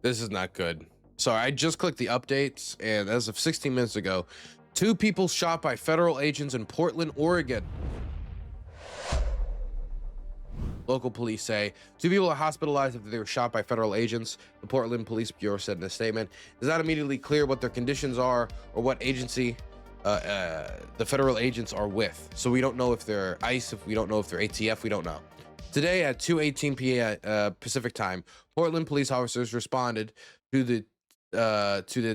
This is not good. Sorry, I just clicked the updates, and as of 16 minutes ago, 2 people shot by federal agents in Portland, Oregon. Local police say 2 people are hospitalized after they were shot by federal agents. The Portland Police Bureau said in a statement, it's not immediately clear what their conditions are or what agency the federal agents are with. So we don't know if they're ICE, if we don't know if they're ATF, we don't know. Today at 2:18 p.m. Pacific time, Portland police officers responded to the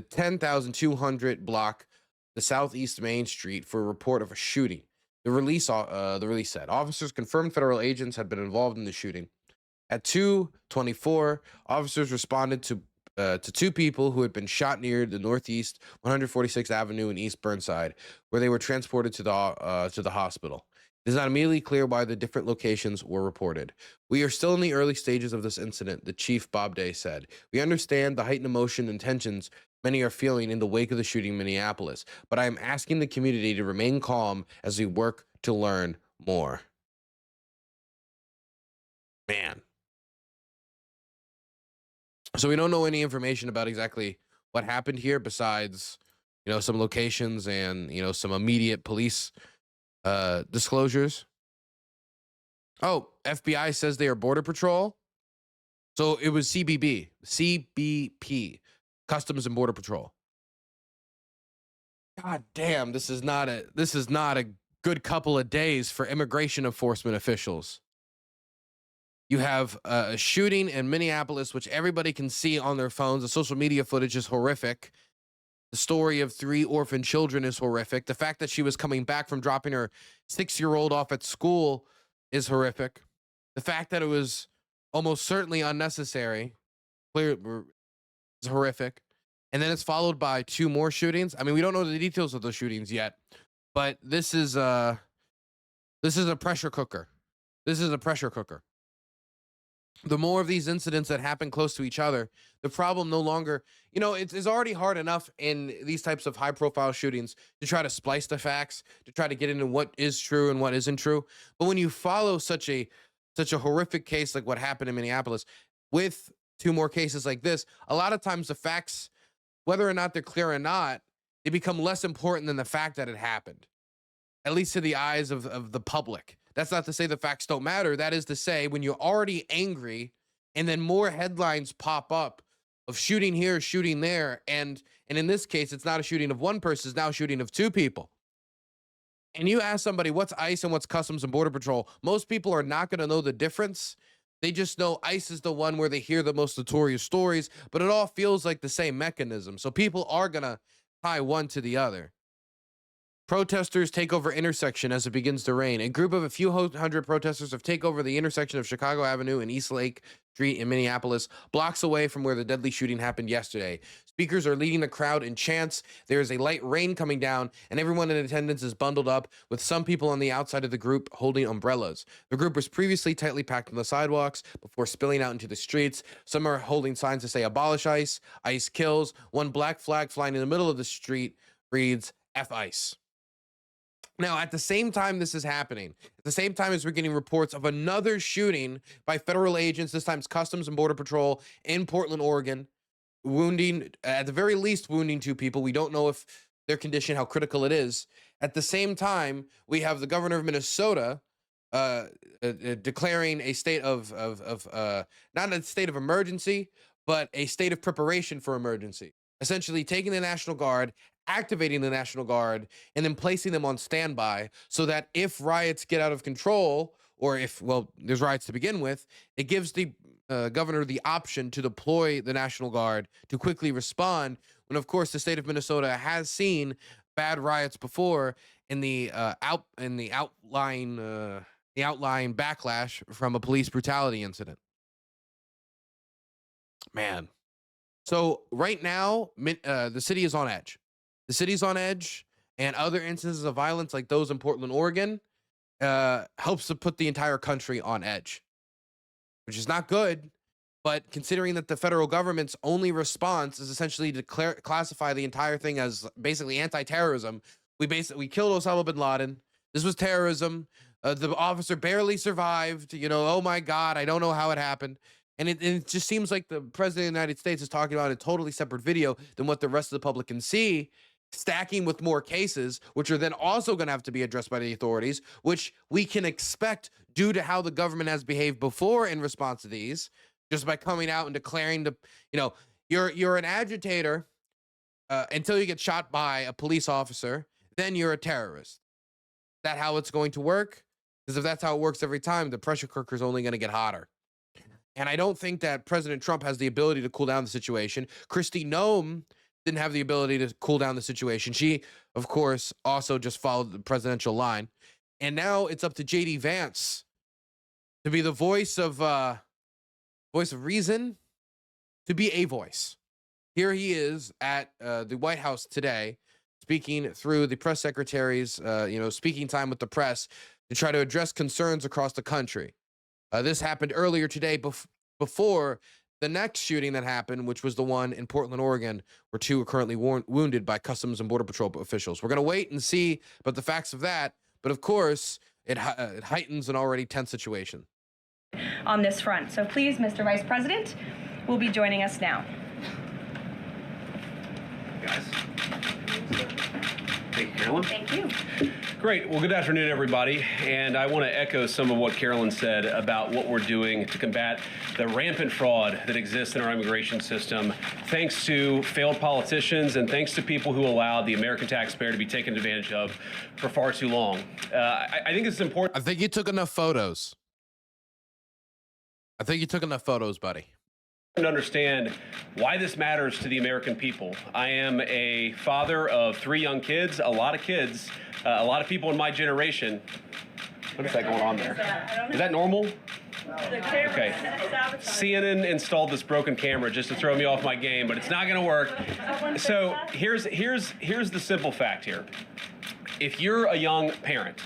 10,200 block, the Southeast Main Street, for a report of a shooting. The release said officers confirmed federal agents had been involved in the shooting. At 2:24, officers responded to 2 people who had been shot near the Northeast 146th Avenue in East Burnside, where they were transported to the hospital. It is not immediately clear why the different locations were reported. We are still in the early stages of this incident, the chief Bob Day said. We understand the heightened emotion and tensions many are feeling in the wake of the shooting in Minneapolis, but I am asking the community to remain calm as we work to learn more. Man. So we don't know any information about exactly what happened here besides, some locations and, some immediate police disclosures. Oh, FBI says they are Border Patrol. So it was CBP, Customs and Border Patrol. God damn, this is not a good couple of days for immigration enforcement officials. You have a shooting in Minneapolis, which everybody can see on their phones. The social media footage is horrific. The story of 3 orphan children is horrific. The fact that she was coming back from dropping her 6-year-old off at school is horrific. The fact that it was almost certainly unnecessary is horrific. And then it's followed by 2 more shootings. I mean, we don't know the details of the shootings yet, but this is a pressure cooker. This is a pressure cooker. The more of these incidents that happen close to each other, the problem no longer, it's already hard enough in these types of high profile shootings to try to splice the facts, to try to get into what is true and what isn't true. But when you follow such a horrific case like what happened in Minneapolis with 2 more cases like this, a lot of times the facts, whether or not they're clear or not, they become less important than the fact that it happened, at least to the eyes of the public. That's not to say the facts don't matter. That is to say, when you're already angry and then more headlines pop up of shooting here, shooting there, and in this case, it's not a shooting of 1 person, it's now a shooting of 2 people. And you ask somebody what's ICE and what's Customs and Border Patrol, most people are not going to know the difference. They just know ICE is the one where they hear the most notorious stories, but it all feels like the same mechanism. So people are going to tie one to the other. Protesters take over intersection as it begins to rain. A group of a few hundred protesters have taken over the intersection of Chicago Avenue and East Lake Street in Minneapolis, blocks away from where the deadly shooting happened yesterday. Speakers are leading the crowd in chants. There is a light rain coming down, and everyone in attendance is bundled up, with some people on the outside of the group holding umbrellas. The group was previously tightly packed on the sidewalks before spilling out into the streets. Some are holding signs to say "Abolish ICE," "ICE kills." One black flag flying in the middle of the street reads "F ICE." Now, at the same time this is happening, at the same time as we're getting reports of another shooting by federal agents, this time Customs and Border Patrol in Portland, Oregon, at the very least wounding 2 people. We don't know if their condition, how critical it is. At the same time, we have the governor of Minnesota declaring a state of not a state of emergency, but a state of preparation for emergency. Essentially taking the National Guard, activating the National Guard, and then placing them on standby so that if riots get out of control, or if, there's riots to begin with, it gives the governor the option to deploy the National Guard to quickly respond when, of course, the state of Minnesota has seen bad riots before in the outlying backlash from a police brutality incident. Man. So right now, the city is on edge. The city's on edge, and other instances of violence like those in Portland, Oregon, helps to put the entire country on edge, which is not good. But considering that the federal government's only response is essentially to classify the entire thing as basically anti-terrorism, we killed Osama bin Laden. This was terrorism. The officer barely survived. Oh my God, I don't know how it happened. And it just seems like the president of the United States is talking about a totally separate video than what the rest of the public can see, stacking with more cases, which are then also going to have to be addressed by the authorities, which we can expect due to how the government has behaved before in response to these, just by coming out and declaring you're an agitator until you get shot by a police officer, then you're a terrorist. Is that how it's going to work? Because if that's how it works every time, the pressure cooker is only going to get hotter. And I don't think that President Trump has the ability to cool down the situation. Kristi Noem didn't have the ability to cool down the situation. She, of course, also just followed the presidential line. And now it's up to JD Vance to be the voice of reason, to be a voice. Here he is at the White House today, speaking through the press secretary's, speaking time with the press to try to address concerns across the country. This happened earlier today before the next shooting that happened, which was the one in Portland, Oregon, where 2 are currently wounded by Customs and Border Patrol officials. We're going to wait and see about the facts of that. But of course, it heightens an already tense situation on this front. So please, Mr. Vice President, will be joining us now. Guys. Thank you, Carolyn. Thank you. Great. Well, good afternoon, everybody. And I want to echo some of what Carolyn said about what we're doing to combat the rampant fraud that exists in our immigration system, thanks to failed politicians and thanks to people who allowed the American taxpayer to be taken advantage of for far too long. I think it's important. I think you took enough photos. Buddy. To understand why this matters to the American people. I am a father of 3 young kids, a lot of people in my generation. What is that going on there? Is that normal? Okay. CNN installed this broken camera just to throw me off my game, but it's not going to work. So here's the simple fact here. If you're a young parent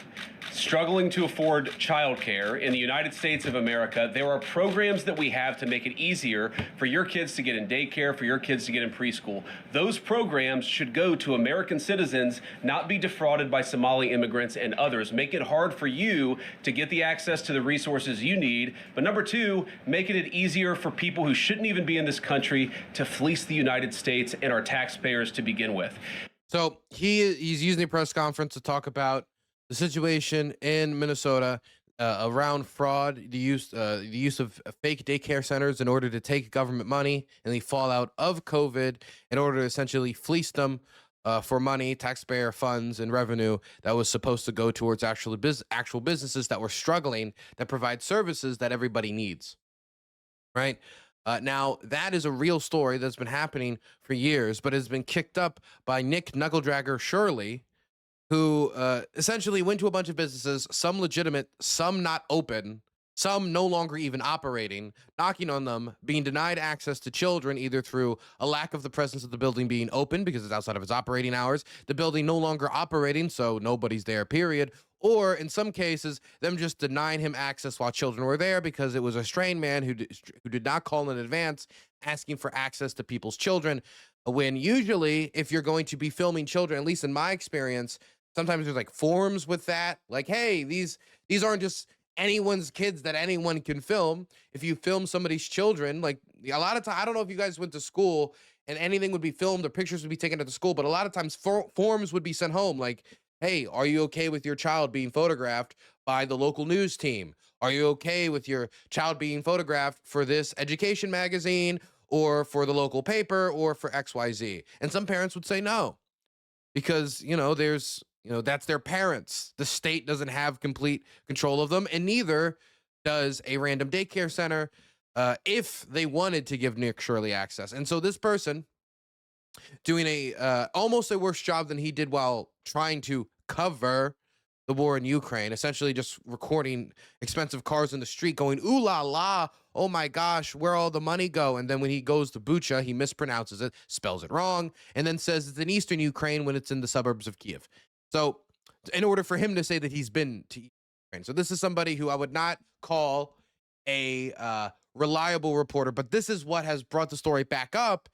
struggling to afford childcare in the United States of America, there are programs that we have to make it easier for your kids to get in daycare, for your kids to get in preschool. Those programs should go to American citizens, not be defrauded by Somali immigrants and others. Make it hard for you to get the access to the resources you need. But number 2, making it easier for people who shouldn't even be in this country to fleece the United States and our taxpayers to begin with. So he's using a press conference to talk about the situation in Minnesota around fraud, the use of fake daycare centers in order to take government money and the fallout of COVID in order to essentially fleece them for money, taxpayer funds, and revenue that was supposed to go towards actual businesses that were struggling, that provide services that everybody needs. Right? Now, that is a real story that's been happening for years, but has been kicked up by Nick Knuckledragger Shirley, who essentially went to a bunch of businesses, some legitimate, some not open, some no longer even operating, knocking on them, being denied access to children, either through a lack of the presence of the building being open because it's outside of its operating hours, the building no longer operating, so nobody's there, period, or in some cases, them just denying him access while children were there because it was a strange man who did not call in advance asking for access to people's children, when usually if you're going to be filming children, at least in my experience, sometimes there's like forms with that, like, hey, these aren't just anyone's kids that anyone can film. If you film somebody's children, like a lot of times, I don't know if you guys went to school and anything would be filmed or pictures would be taken at the school, but a lot of times forms would be sent home like, hey, are you okay with your child being photographed by the local news team? Are you okay with your child being photographed for this education magazine or for the local paper or for XYZ? And some parents would say no, because, that's their parents. The state doesn't have complete control of them, and neither does a random daycare center if they wanted to give Nick Shirley access. And so this person doing almost a worse job than he did while trying to cover the war in Ukraine, essentially just recording expensive cars in the street going, ooh la la, oh my gosh, where all the money go? And then when he goes to Bucha, he mispronounces it, spells it wrong, and then says it's in eastern Ukraine when it's in the suburbs of Kiev. So in order for him to say that he's been to Ukraine. So this is somebody who I would not call a reliable reporter, but this is what has brought the story back up.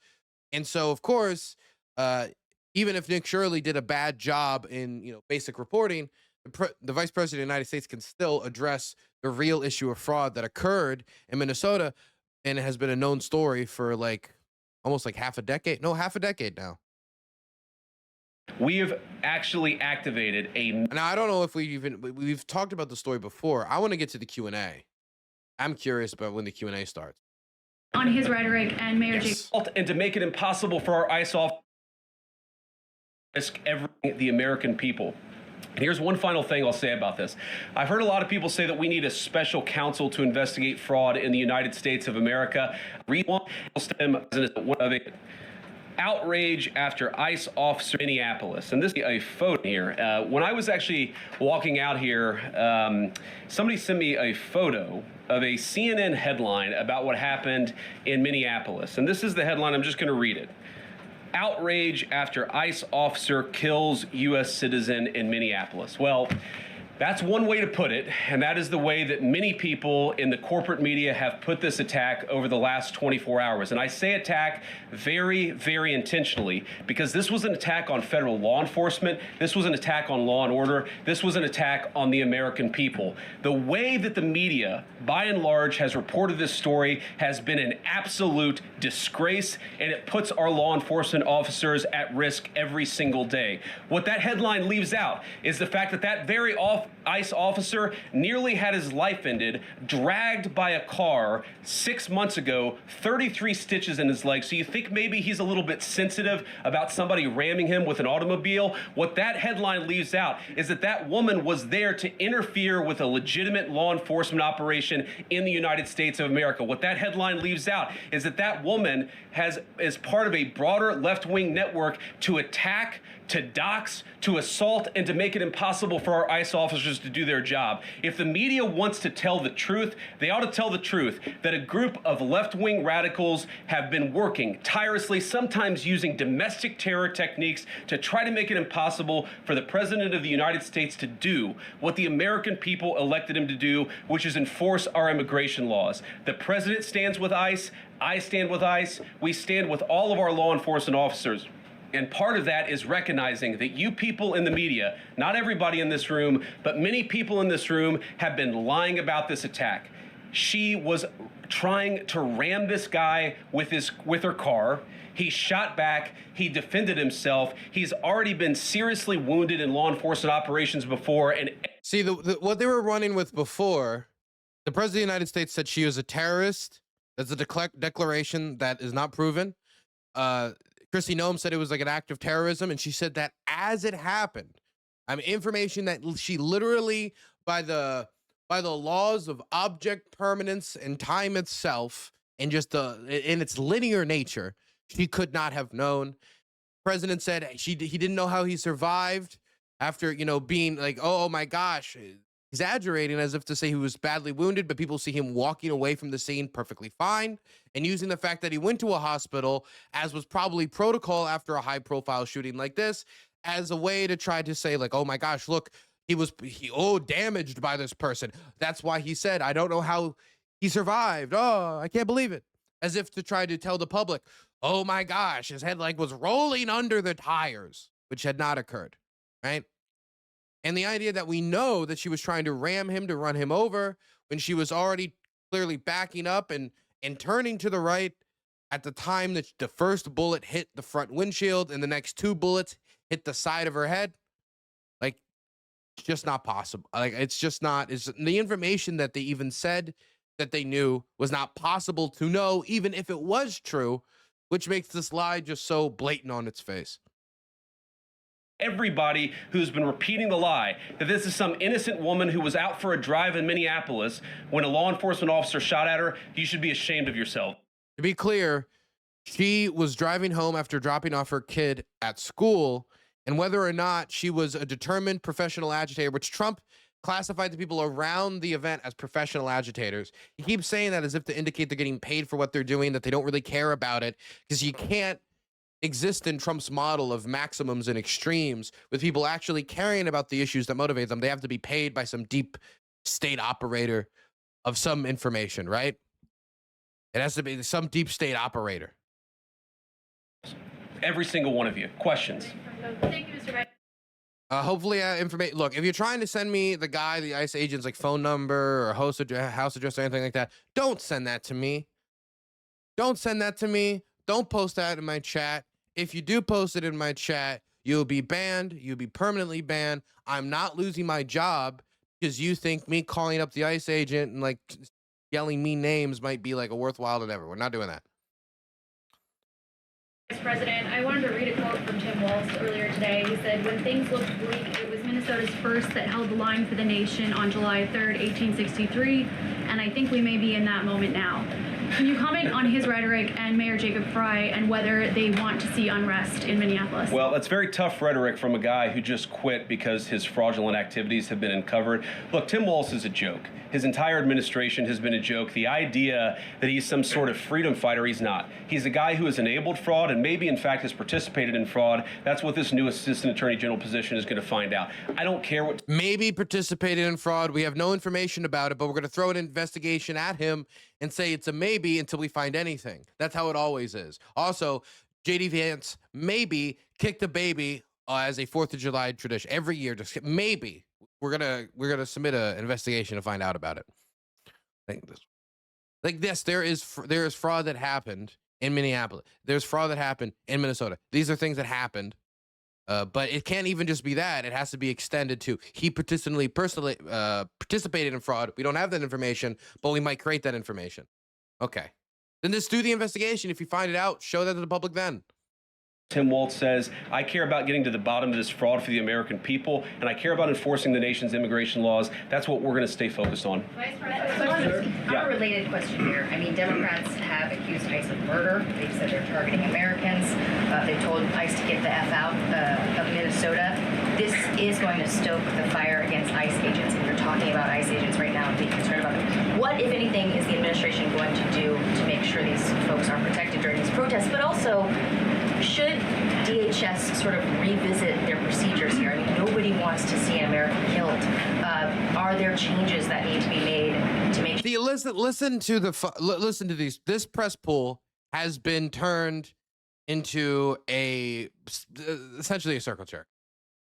And so, of course, even if Nick Shirley did a bad job in basic reporting, the Vice President of the United States can still address the real issue of fraud that occurred in Minnesota and it has been a known story for like almost like half a decade. No, half a decade now. We have actually activated a. Now I don't know if we've talked about the story before. I want to get to the Q&A. I'm curious about when the Q&A starts. On his rhetoric and Mayor Yes. And to make it impossible for our ICE officers to risk the American people. And here's one final thing I'll say about this. I've heard a lot of people say that we need a special counsel to investigate fraud in the United States of America. Outrage after ICE officer in Minneapolis. And this is a photo here. When I was actually walking out here, somebody sent me a photo of a CNN headline about what happened in Minneapolis. And this is the headline. I'm just going to read it. Outrage after ICE officer kills U.S. citizen in Minneapolis. Well, that's one way to put it, and that is the way that many people in the corporate media have put this attack over the last 24 hours. And I say attack very, very intentionally, because this was an attack on federal law enforcement. This was an attack on law and order. This was an attack on the American people. The way that the media, by and large, has reported this story has been an absolute disgrace, and it puts our law enforcement officers at risk every single day. What that headline leaves out is the fact that that very ICE officer nearly had his life ended, dragged by a car 6 months ago, 33 stitches in his leg. So you think maybe he's a little bit sensitive about somebody ramming him with an automobile? What that headline leaves out is that that woman was there to interfere with a legitimate law enforcement operation in the United States of America. What that headline leaves out is that that woman is part of a broader left-wing network to attack, to dox, to assault, and to make it impossible for our ICE officers to do their job. If the media wants to tell the truth, they ought to tell the truth that a group of left-wing radicals have been working tirelessly, sometimes using domestic terror techniques, to try to make it impossible for the President of the United States to do what the American people elected him to do, which is enforce our immigration laws. The President stands with ICE. I stand with ICE. We stand with all of our law enforcement officers. And part of that is recognizing that you people in the media, not everybody in this room, but many people in this room have been lying about this attack. She was trying to ram this guy with her car. He shot back. He defended himself. He's already been seriously wounded in law enforcement operations before. And see, what they were running with before, the President of the United States said she was a terrorist. That's a declaration that is not proven. Kristi Noem said it was like an act of terrorism, and she said that as it happened. I mean, information that she literally, by the laws of object permanence and time itself, and just in its linear nature, she could not have known. President said he didn't know how he survived after, being like, oh my gosh, exaggerating as if to say he was badly wounded, but people see him walking away from the scene perfectly fine, and using the fact that he went to a hospital, as was probably protocol after a high-profile shooting like this, as a way to try to say, like, oh my gosh, look, he was damaged by this person. That's why he said, I don't know how he survived. Oh, I can't believe it. As if to try to tell the public, oh my gosh, his head was rolling under the tires, which had not occurred, right? And the idea that we know that she was trying to ram him, to run him over, when she was already clearly backing up and turning to the right at the time that the first bullet hit the front windshield and the next two bullets hit the side of her head. Like, it's just not possible. Like, it's just not. It's the information that they even said that they knew was not possible to know, even if it was true, which makes this lie just so blatant on its face. Everybody who's been repeating the lie that this is some innocent woman who was out for a drive in Minneapolis when a law enforcement officer shot at her, you should be ashamed of yourself. To be clear, she was driving home after dropping off her kid at school, and whether or not she was a determined professional agitator, which Trump classified the people around the event as professional agitators. He keeps saying that as if to indicate they're getting paid for what they're doing, that they don't really care about it, because you can't exist in Trump's model of maximums and extremes with people actually caring about the issues that motivate them. They have to be paid by some deep state operator of some information, right? It has to be some deep state operator. Every single one of you. Questions? Thank you, Mr. Vice. Hopefully, information. Look, if you're trying to send me the ICE agent's like phone number or house address or anything like that, don't send that to me. Don't send that to me. Don't post that in my chat. If you do post it in my chat, you'll be banned. You'll be permanently banned. I'm not losing my job because you think me calling up the ICE agent and like yelling mean names might be like a worthwhile endeavor. We're not doing that. Vice President, I wanted to read a quote from Tim Walz earlier today. He said, when things looked bleak, it was Minnesota's first that held the line for the nation on July 3rd, 1863, and I think we may be in that moment now. Can you comment on his rhetoric and Mayor Jacob Fry and whether they want to see unrest in Minneapolis? Well, that's very tough rhetoric from a guy who just quit because his fraudulent activities have been uncovered. Look, Tim Walz is a joke. His entire administration has been a joke. The idea that he's some sort of freedom fighter, he's not. He's a guy who has enabled fraud and maybe, in fact, has participated in fraud. That's what this new Assistant Attorney General position is going to find out. I don't care what... Maybe participated in fraud. We have no information about it, but we're going to throw an investigation at him and say it's a maybe until we find anything. That's how it always is. Also, JD Vance maybe kicked a baby as a 4th of July tradition every year. Just maybe we're gonna submit an investigation to find out about it. There is fraud that happened in Minneapolis. There's fraud that happened in Minnesota. These are things that happened. But it can't even just be that. It has to be extended to he personally participated in fraud. We don't have that information, but we might create that information. Okay. Then just do the investigation. If you find it out, show that to the public then. Tim Walz says, I care about getting to the bottom of this fraud for the American people, and I care about enforcing the nation's immigration laws. That's what we're going to stay focused on. Vice President, a related question here. I mean, Democrats have accused ICE of murder. They've said they're targeting Americans. They've told ICE to get the F out of Minnesota. This is going to stoke the fire against ICE agents, and you're talking about ICE agents right now and being concerned about them. What, if anything, is the administration going to do to make sure these folks are protected during these protests? But also, should DHS sort of revisit their procedures here? I mean, nobody wants to see an American killed. Are there changes that need to be made to make sure? Listen to these. This press pool has been turned into essentially a circle jerk.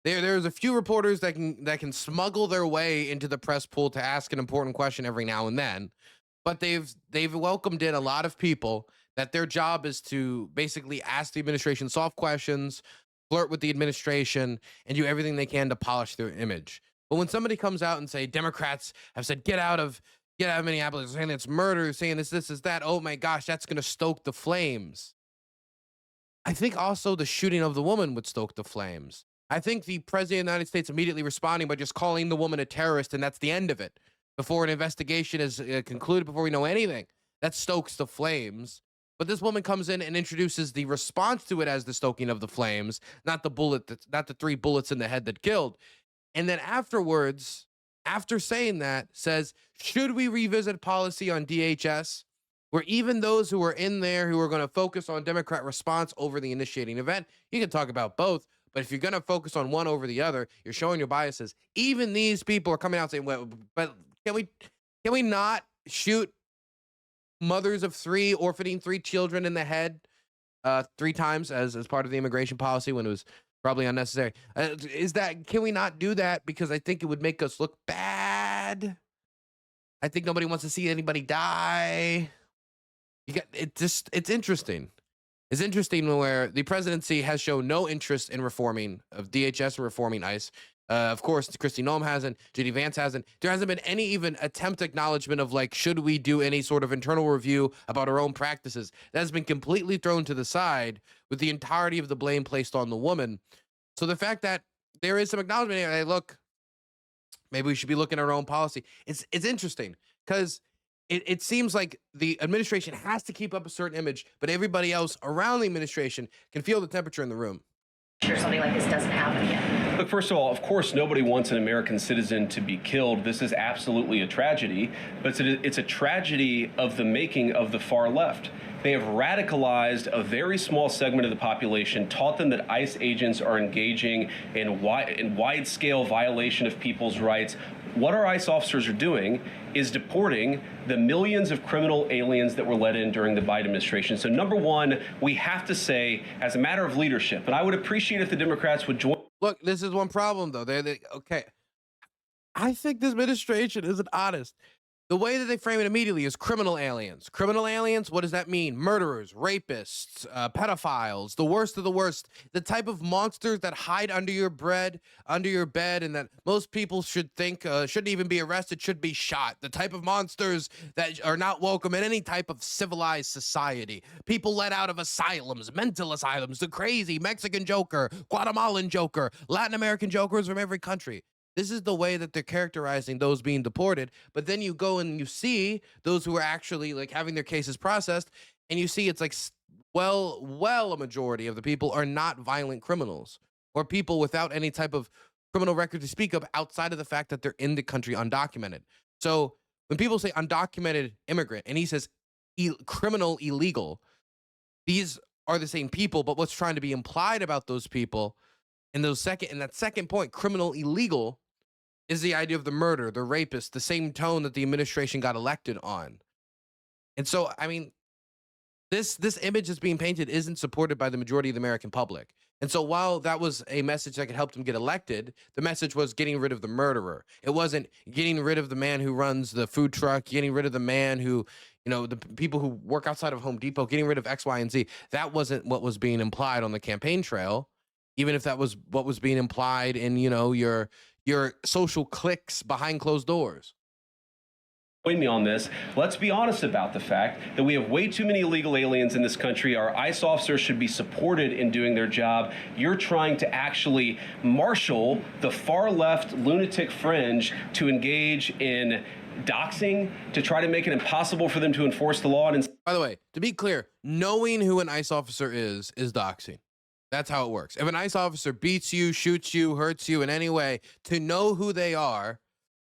There's a few reporters that can smuggle their way into the press pool to ask an important question every now and then, but they've welcomed in a lot of people that their job is to basically ask the administration soft questions, flirt with the administration, and do everything they can to polish their image. But when somebody comes out and say Democrats have said get out of Minneapolis, saying it's murder, saying this is that, oh my gosh, that's going to stoke the flames. I think also the shooting of the woman would stoke the flames. I think the president of the United States immediately responding by just calling the woman a terrorist, and that's the end of it. Before an investigation is concluded, before we know anything, that stokes the flames. But this woman comes in and introduces the response to it as the stoking of the flames, not the 3 bullets in the head that killed. And then afterwards, after saying that, says, should we revisit policy on DHS, where even those who are in there who are going to focus on Democrat response over the initiating event, you can talk about both, but if you're going to focus on one over the other, you're showing your biases. Even these people are coming out saying, well, but can we not shoot mothers of 3 orphaning 3 children in the head 3 times as part of the immigration policy when it was probably unnecessary? Can we not do that because I think it would make us look bad? I think nobody wants to see anybody die. It's interesting. It's interesting where the presidency has shown no interest in reforming of DHS or reforming ICE. Of course, Kristi Noem hasn't. JD Vance hasn't. There hasn't been any even attempt acknowledgement of like, should we do any sort of internal review about our own practices? That has been completely thrown to the side with the entirety of the blame placed on the woman. So the fact that there is some acknowledgement here, hey, look, maybe we should be looking at our own policy. It's interesting because it seems like the administration has to keep up a certain image, but everybody else around the administration can feel the temperature in the room. Sure, something like this doesn't happen again. Look, first of all, of course, nobody wants an American citizen to be killed. This is absolutely a tragedy, but it's a tragedy of the making of the far left. They have radicalized a very small segment of the population, taught them that ICE agents are engaging in wide-scale violation of people's rights. What our ICE officers are doing is deporting the millions of criminal aliens that were let in during the Biden administration. So number one, we have to say, as a matter of leadership, and I would appreciate if the Democrats would join. Look, this is one problem, though. Okay. I think this administration isn't honest. The way that they frame it immediately is criminal aliens. Criminal aliens, what does that mean? Murderers, rapists, pedophiles, the worst of the worst. The type of monsters that hide under your bed, and that most people should think shouldn't even be arrested, should be shot. The type of monsters that are not welcome in any type of civilized society. People let out of asylums, mental asylums, the crazy Mexican Joker, Guatemalan Joker, Latin American Jokers from every country. This is the way that they're characterizing those being deported. But then you go and you see those who are actually like having their cases processed, and you see it's like, well, a majority of the people are not violent criminals or people without any type of criminal record to speak of outside of the fact that they're in the country undocumented. So when people say undocumented immigrant and he says criminal illegal, these are the same people, but what's trying to be implied about those people in that second point, criminal illegal, is the idea of the murder, the rapist, the same tone that the administration got elected on. And so, I mean, this image that's being painted isn't supported by the majority of the American public. And so while that was a message that could help them get elected, the message was getting rid of the murderer. It wasn't getting rid of the man who runs the food truck, getting rid of the man who, the people who work outside of Home Depot, getting rid of X, Y, and Z. That wasn't what was being implied on the campaign trail. Even if that was what was being implied in, your social cliques behind closed doors. Join me on this. Let's be honest about the fact that we have way too many illegal aliens in this country. Our ICE officers should be supported in doing their job. You're trying to actually marshal the far left lunatic fringe to engage in doxing, to try to make it impossible for them to enforce the law. And by the way, to be clear, knowing who an ICE officer is doxing. That's how it works. If an ICE officer beats you, shoots you, hurts you in any way, to know who they are,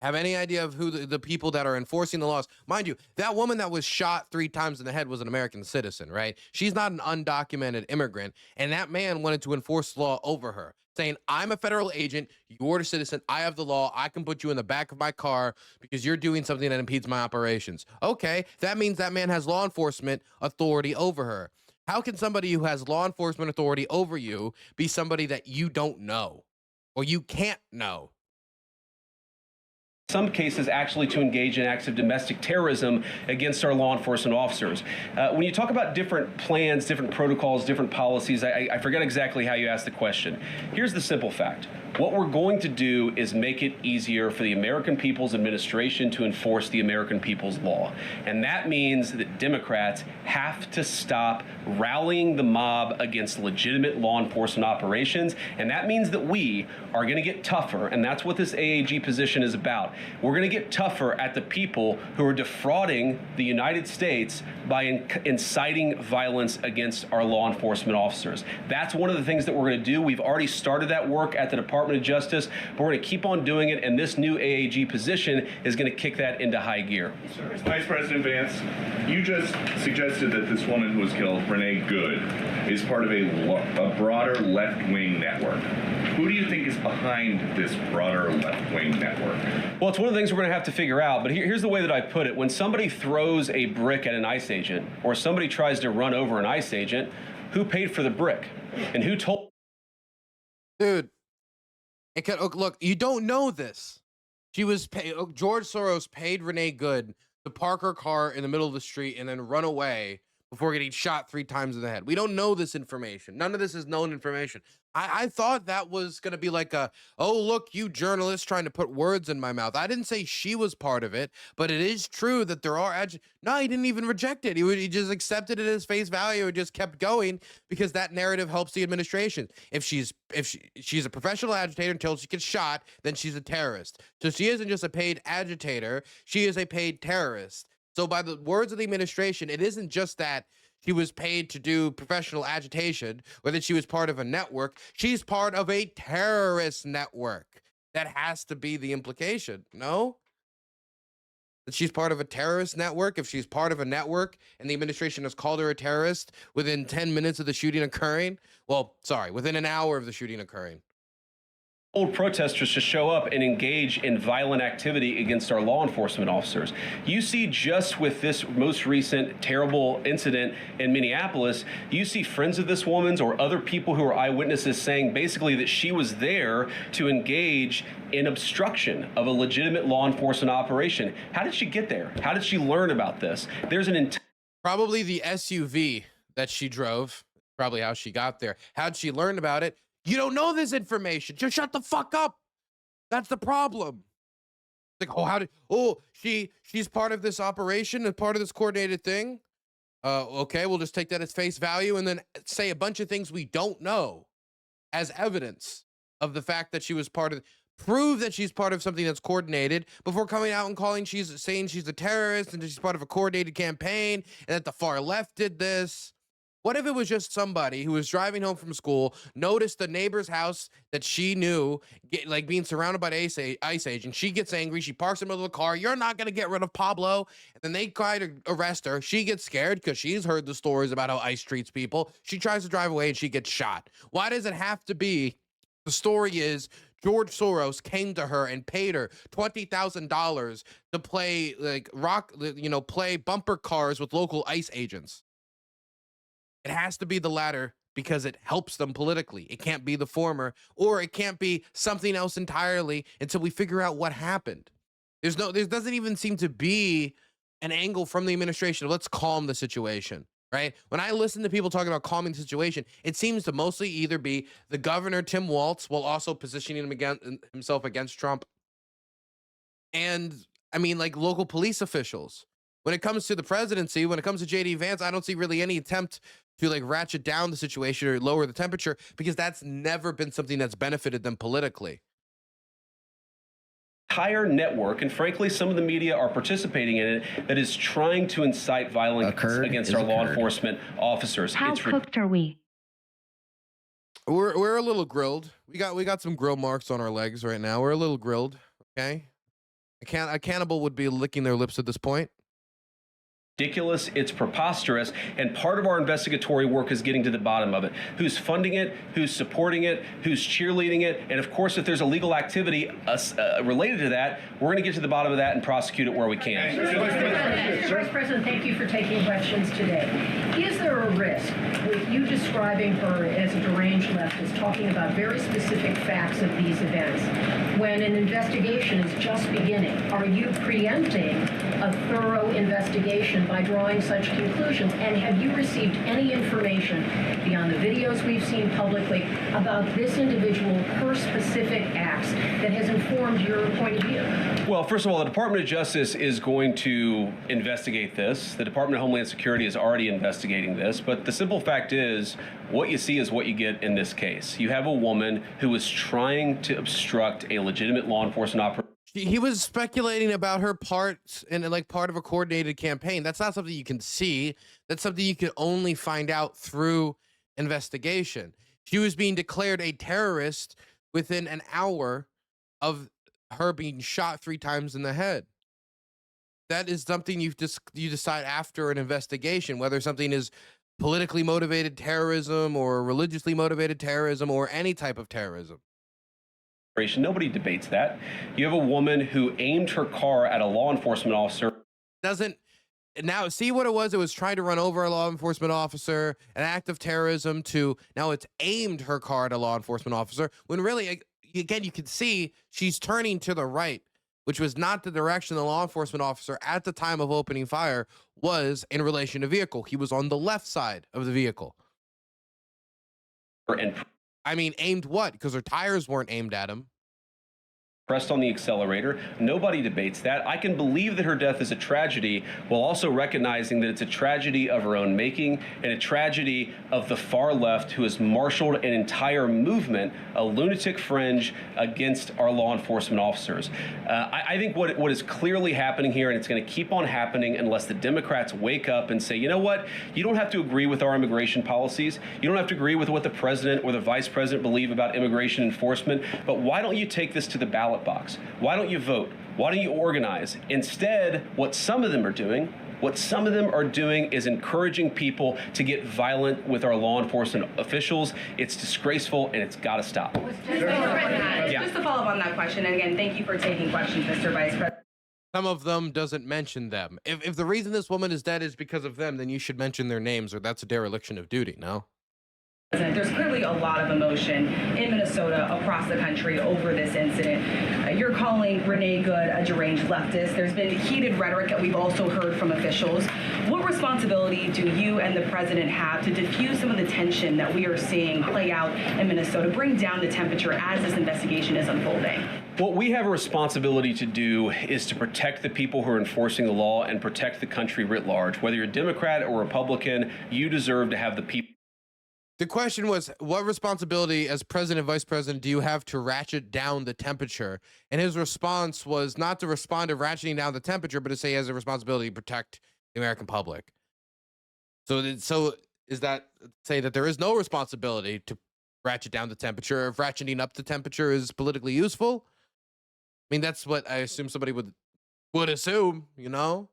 have any idea of who the people that are enforcing the laws. Mind you, that woman that was shot 3 times in the head was an American citizen, right? She's not an undocumented immigrant. And that man wanted to enforce the law over her, saying, I'm a federal agent, you're a citizen, I have the law, I can put you in the back of my car because you're doing something that impedes my operations. Okay, that means that man has law enforcement authority over her. How can somebody who has law enforcement authority over you be somebody that you don't know or you can't know? some cases actually to engage in acts of domestic terrorism against our law enforcement officers. When you talk about different plans, different protocols, different policies, I forget exactly how you asked the question. Here's the simple fact. What we're going to do is make it easier for the American People's Administration to enforce the American people's law. And that means that Democrats have to stop rallying the mob against legitimate law enforcement operations. And that means that we are going to get tougher. And that's what this AAG position is about. We're going to get tougher at the people who are defrauding the United States by inciting violence against our law enforcement officers. That's one of the things that we're going to do. We've already started that work at the Department of Justice, but we're going to keep on doing it, and this new AAG position is going to kick that into high gear. Vice President Vance, you just suggested that this woman who was killed, Renee Good, is part of a broader left-wing network. Who do you think is behind this broader left-wing network? Well, it's one of the things we're going to have to figure out, but here's the way that I put it. When somebody throws a brick at an ICE agent, or somebody tries to run over an ICE agent, who paid for the brick? And who told... Dude. Look, you don't know this. She was paid. George Soros paid Renee Good to park her car in the middle of the street and then run away before getting shot 3 times in the head. We don't know this information. None of this is known information. I thought that was going to be like oh, look, you journalists trying to put words in my mouth. I didn't say she was part of it, but it is true that there are... No, he didn't even reject it. He just accepted it as face value and just kept going because that narrative helps the administration. If she's a professional agitator until she gets shot, then she's a terrorist. So she isn't just a paid agitator. She is a paid terrorist. So by the words of the administration, it isn't just that she was paid to do professional agitation or that she was part of a network. She's part of a terrorist network. That has to be the implication, no? That she's part of a terrorist network. If she's part of a network and the administration has called her a terrorist within 10 minutes of the shooting occurring, well, sorry, within an hour of the shooting occurring. Old protesters to show up and engage in violent activity against our law enforcement officers. You see, just with this most recent terrible incident in Minneapolis, you see friends of this woman's or other people who are eyewitnesses saying basically that she was there to engage in obstruction of a legitimate law enforcement operation. How did she get there? How did she learn about this? There's an Probably the SUV that she drove. Probably how she got there. How'd she learn about it? You don't know this information. Just shut the fuck up. That's the problem. Like, she's part of this operation and part of this coordinated thing. Okay, we'll just take that as face value and then say a bunch of things we don't know as evidence of the fact that she was prove that she's part of something that's coordinated before coming out and saying she's a terrorist and she's part of a coordinated campaign and that the far left did this. What if it was just somebody who was driving home from school, noticed the neighbor's house that she knew, being surrounded by ICE agents. She gets angry. She parks in the middle of the car. You're not going to get rid of Pablo. And then they try to arrest her. She gets scared because she's heard the stories about how ICE treats people. She tries to drive away and she gets shot. Why does it have to be? The story is George Soros came to her and paid her $20,000 to play play bumper cars with local ICE agents. It has to be the latter because it helps them politically. It can't be the former, or it can't be something else entirely until we figure out what happened. There doesn't even seem to be an angle from the administration of let's calm the situation, right? When I listen to people talking about calming the situation, it seems to mostly either be the governor, Tim Walz, while also positioning himself against Trump, and local police officials. When it comes to the presidency, when it comes to J.D. Vance, I don't see really any attempt to ratchet down the situation or lower the temperature because that's never been something that's benefited them politically. Entire network, and frankly, some of the media are participating in it, that is trying to incite violence against our law enforcement officers. How cooked are we? We're a little grilled. We got some grill marks on our legs right now. We're a little grilled. Okay, a cannibal would be licking their lips at this point. Ridiculous, it's preposterous, and part of our investigatory work is getting to the bottom of it. Who's funding it, who's supporting it, who's cheerleading it, and of course, if there's illegal activity related to that, we're going to get to the bottom of that and prosecute it where we can. Vice President, thank you for taking questions today. Is there a risk with you describing her as a deranged leftist, talking about very specific facts of these events, when an investigation is just beginning? Are you preempting a thorough investigation by drawing such conclusions? And have you received any information beyond the videos we've seen publicly about this individual, her specific acts, that has informed your point of view? Well, first of all, the Department of Justice is going to investigate this. The Department of Homeland Security is already investigating this. But the simple fact is, what you see is what you get in this case. You have a woman who is trying to obstruct a legitimate law enforcement operation. He was speculating about her part in part of a coordinated campaign. That's not something you can see. That's something you can only find out through investigation. She was being declared a terrorist within an hour of her being shot 3 times in the head. That is something you decide after an investigation, whether something is politically motivated terrorism or religiously motivated terrorism or any type of terrorism. Nobody debates that. You have a woman who aimed her car at a law enforcement officer. Now see what it was? It was trying to run over a law enforcement officer, an act of terrorism, to now it's aimed her car at a law enforcement officer, when really, again, you can see she's turning to the right, which was not the direction the law enforcement officer at the time of opening fire was in relation to vehicle. He was on the left side of the vehicle. And aimed what? Because her tires weren't aimed at him. Pressed on the accelerator. Nobody debates that. I can believe that her death is a tragedy, while also recognizing that it's a tragedy of her own making and a tragedy of the far left who has marshaled an entire movement, a lunatic fringe, against our law enforcement officers. I think what is clearly happening here, and it's going to keep on happening unless the Democrats wake up and say, you know what, you don't have to agree with our immigration policies. You don't have to agree with what the president or the vice president believe about immigration enforcement, but why don't you take this to the ballot box? Why don't you vote? Why don't you organize? Instead, what some of them are doing, What some of them are doing is encouraging people to get violent with our law enforcement officials. It's disgraceful, and it's got to stop. Just to follow up on that question, and again, thank you for taking questions, Mr. Vice President. Some of them doesn't mention them. If the reason this woman is dead is because of them, then you should mention their names, or that's a dereliction of duty, no? There's clearly a lot of emotion in Minnesota, across the country, over this incident. You're calling Renee Good a deranged leftist. There's been heated rhetoric that we've also heard from officials. What responsibility do you and the president have to diffuse some of the tension that we are seeing play out in Minnesota, bring down the temperature as this investigation is unfolding? What we have a responsibility to do is to protect the people who are enforcing the law and protect the country writ large. Whether you're Democrat or Republican, you deserve to have the people. The question was, what responsibility as president and vice president do you have to ratchet down the temperature? And his response was not to respond to ratcheting down the temperature, but to say he has a responsibility to protect the American public. So is that say that there is no responsibility to ratchet down the temperature? If ratcheting up the temperature is politically useful? I mean, that's what I assume somebody would assume, you know?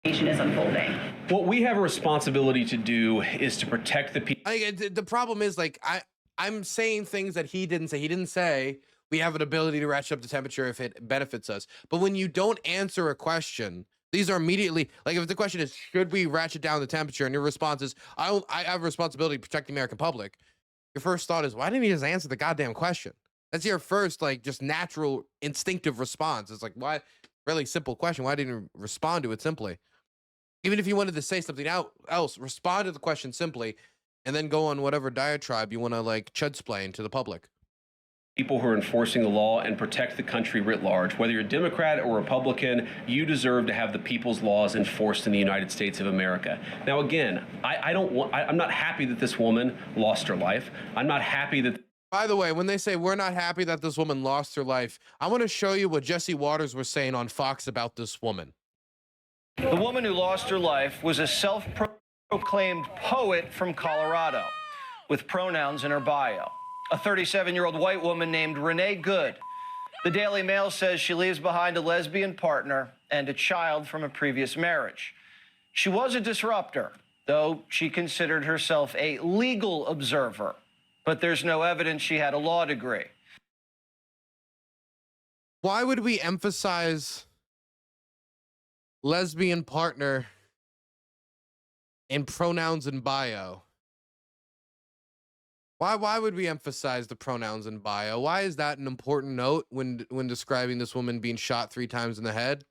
Is unfolding. What we have a responsibility to do is to protect the people. The problem is, like, I'm saying things that he didn't say. He didn't say we have an ability to ratchet up the temperature if it benefits us. But when you don't answer a question, these are immediately, like, if the question is, should we ratchet down the temperature? And your response is, I have a responsibility to protect the American public. Your first thought is, why didn't he just answer the goddamn question? That's your first, like, just natural, instinctive response. It's like, why? Really simple question. Why didn't you respond to it simply? Even if you wanted to say something else, respond to the question simply, and then go on whatever diatribe you want to, like, chudsplain to the public. People who are enforcing the law and protect the country writ large. Whether you're Democrat or Republican, you deserve to have the people's laws enforced in the United States of America. Now, again, I'm not happy that this woman lost her life. I'm not happy that. By the way, when they say we're not happy that this woman lost her life, I want to show you what Jesse Waters was saying on Fox about this woman. The woman who lost her life was a self-proclaimed poet from Colorado with pronouns in her bio. A 37-year-old white woman named Renee Good. The Daily Mail says she leaves behind a lesbian partner and a child from a previous marriage. She was a disruptor, though she considered herself a legal observer. But there's no evidence she had a law degree. Why would we emphasize lesbian partner in pronouns in bio? Why would we emphasize the pronouns in bio? Why is that an important note when describing this woman being shot 3 times in the head?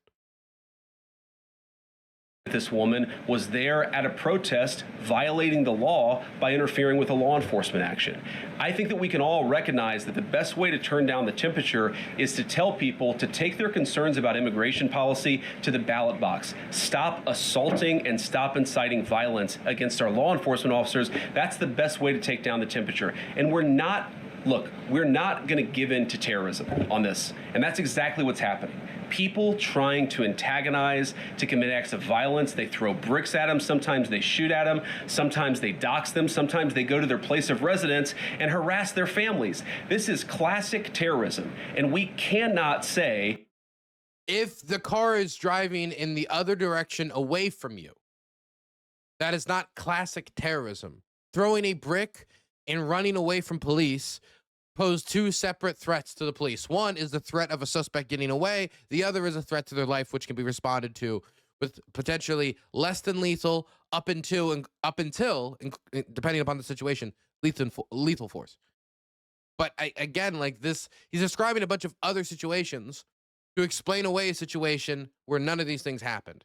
This woman was there at a protest violating the law by interfering with a law enforcement action. I think that we can all recognize that the best way to turn down the temperature is to tell people to take their concerns about immigration policy to the ballot box. Stop assaulting and stop inciting violence against our law enforcement officers. That's the best way to take down the temperature. And we're not going to give in to terrorism on this. And that's exactly what's happening. People trying to antagonize, to commit acts of violence. They throw bricks at them. Sometimes they shoot at them. Sometimes they dox them. Sometimes they go to their place of residence and harass their families. This is classic terrorism. And we cannot say, if the car is driving in the other direction away from you, that is not classic terrorism. Throwing a brick and running away from police pose 2 separate threats to the police. One is the threat of a suspect getting away. The other is a threat to their life, which can be responded to with potentially less than lethal up until, depending upon the situation, lethal force. But again, like this, he's describing a bunch of other situations to explain away a situation where none of these things happened.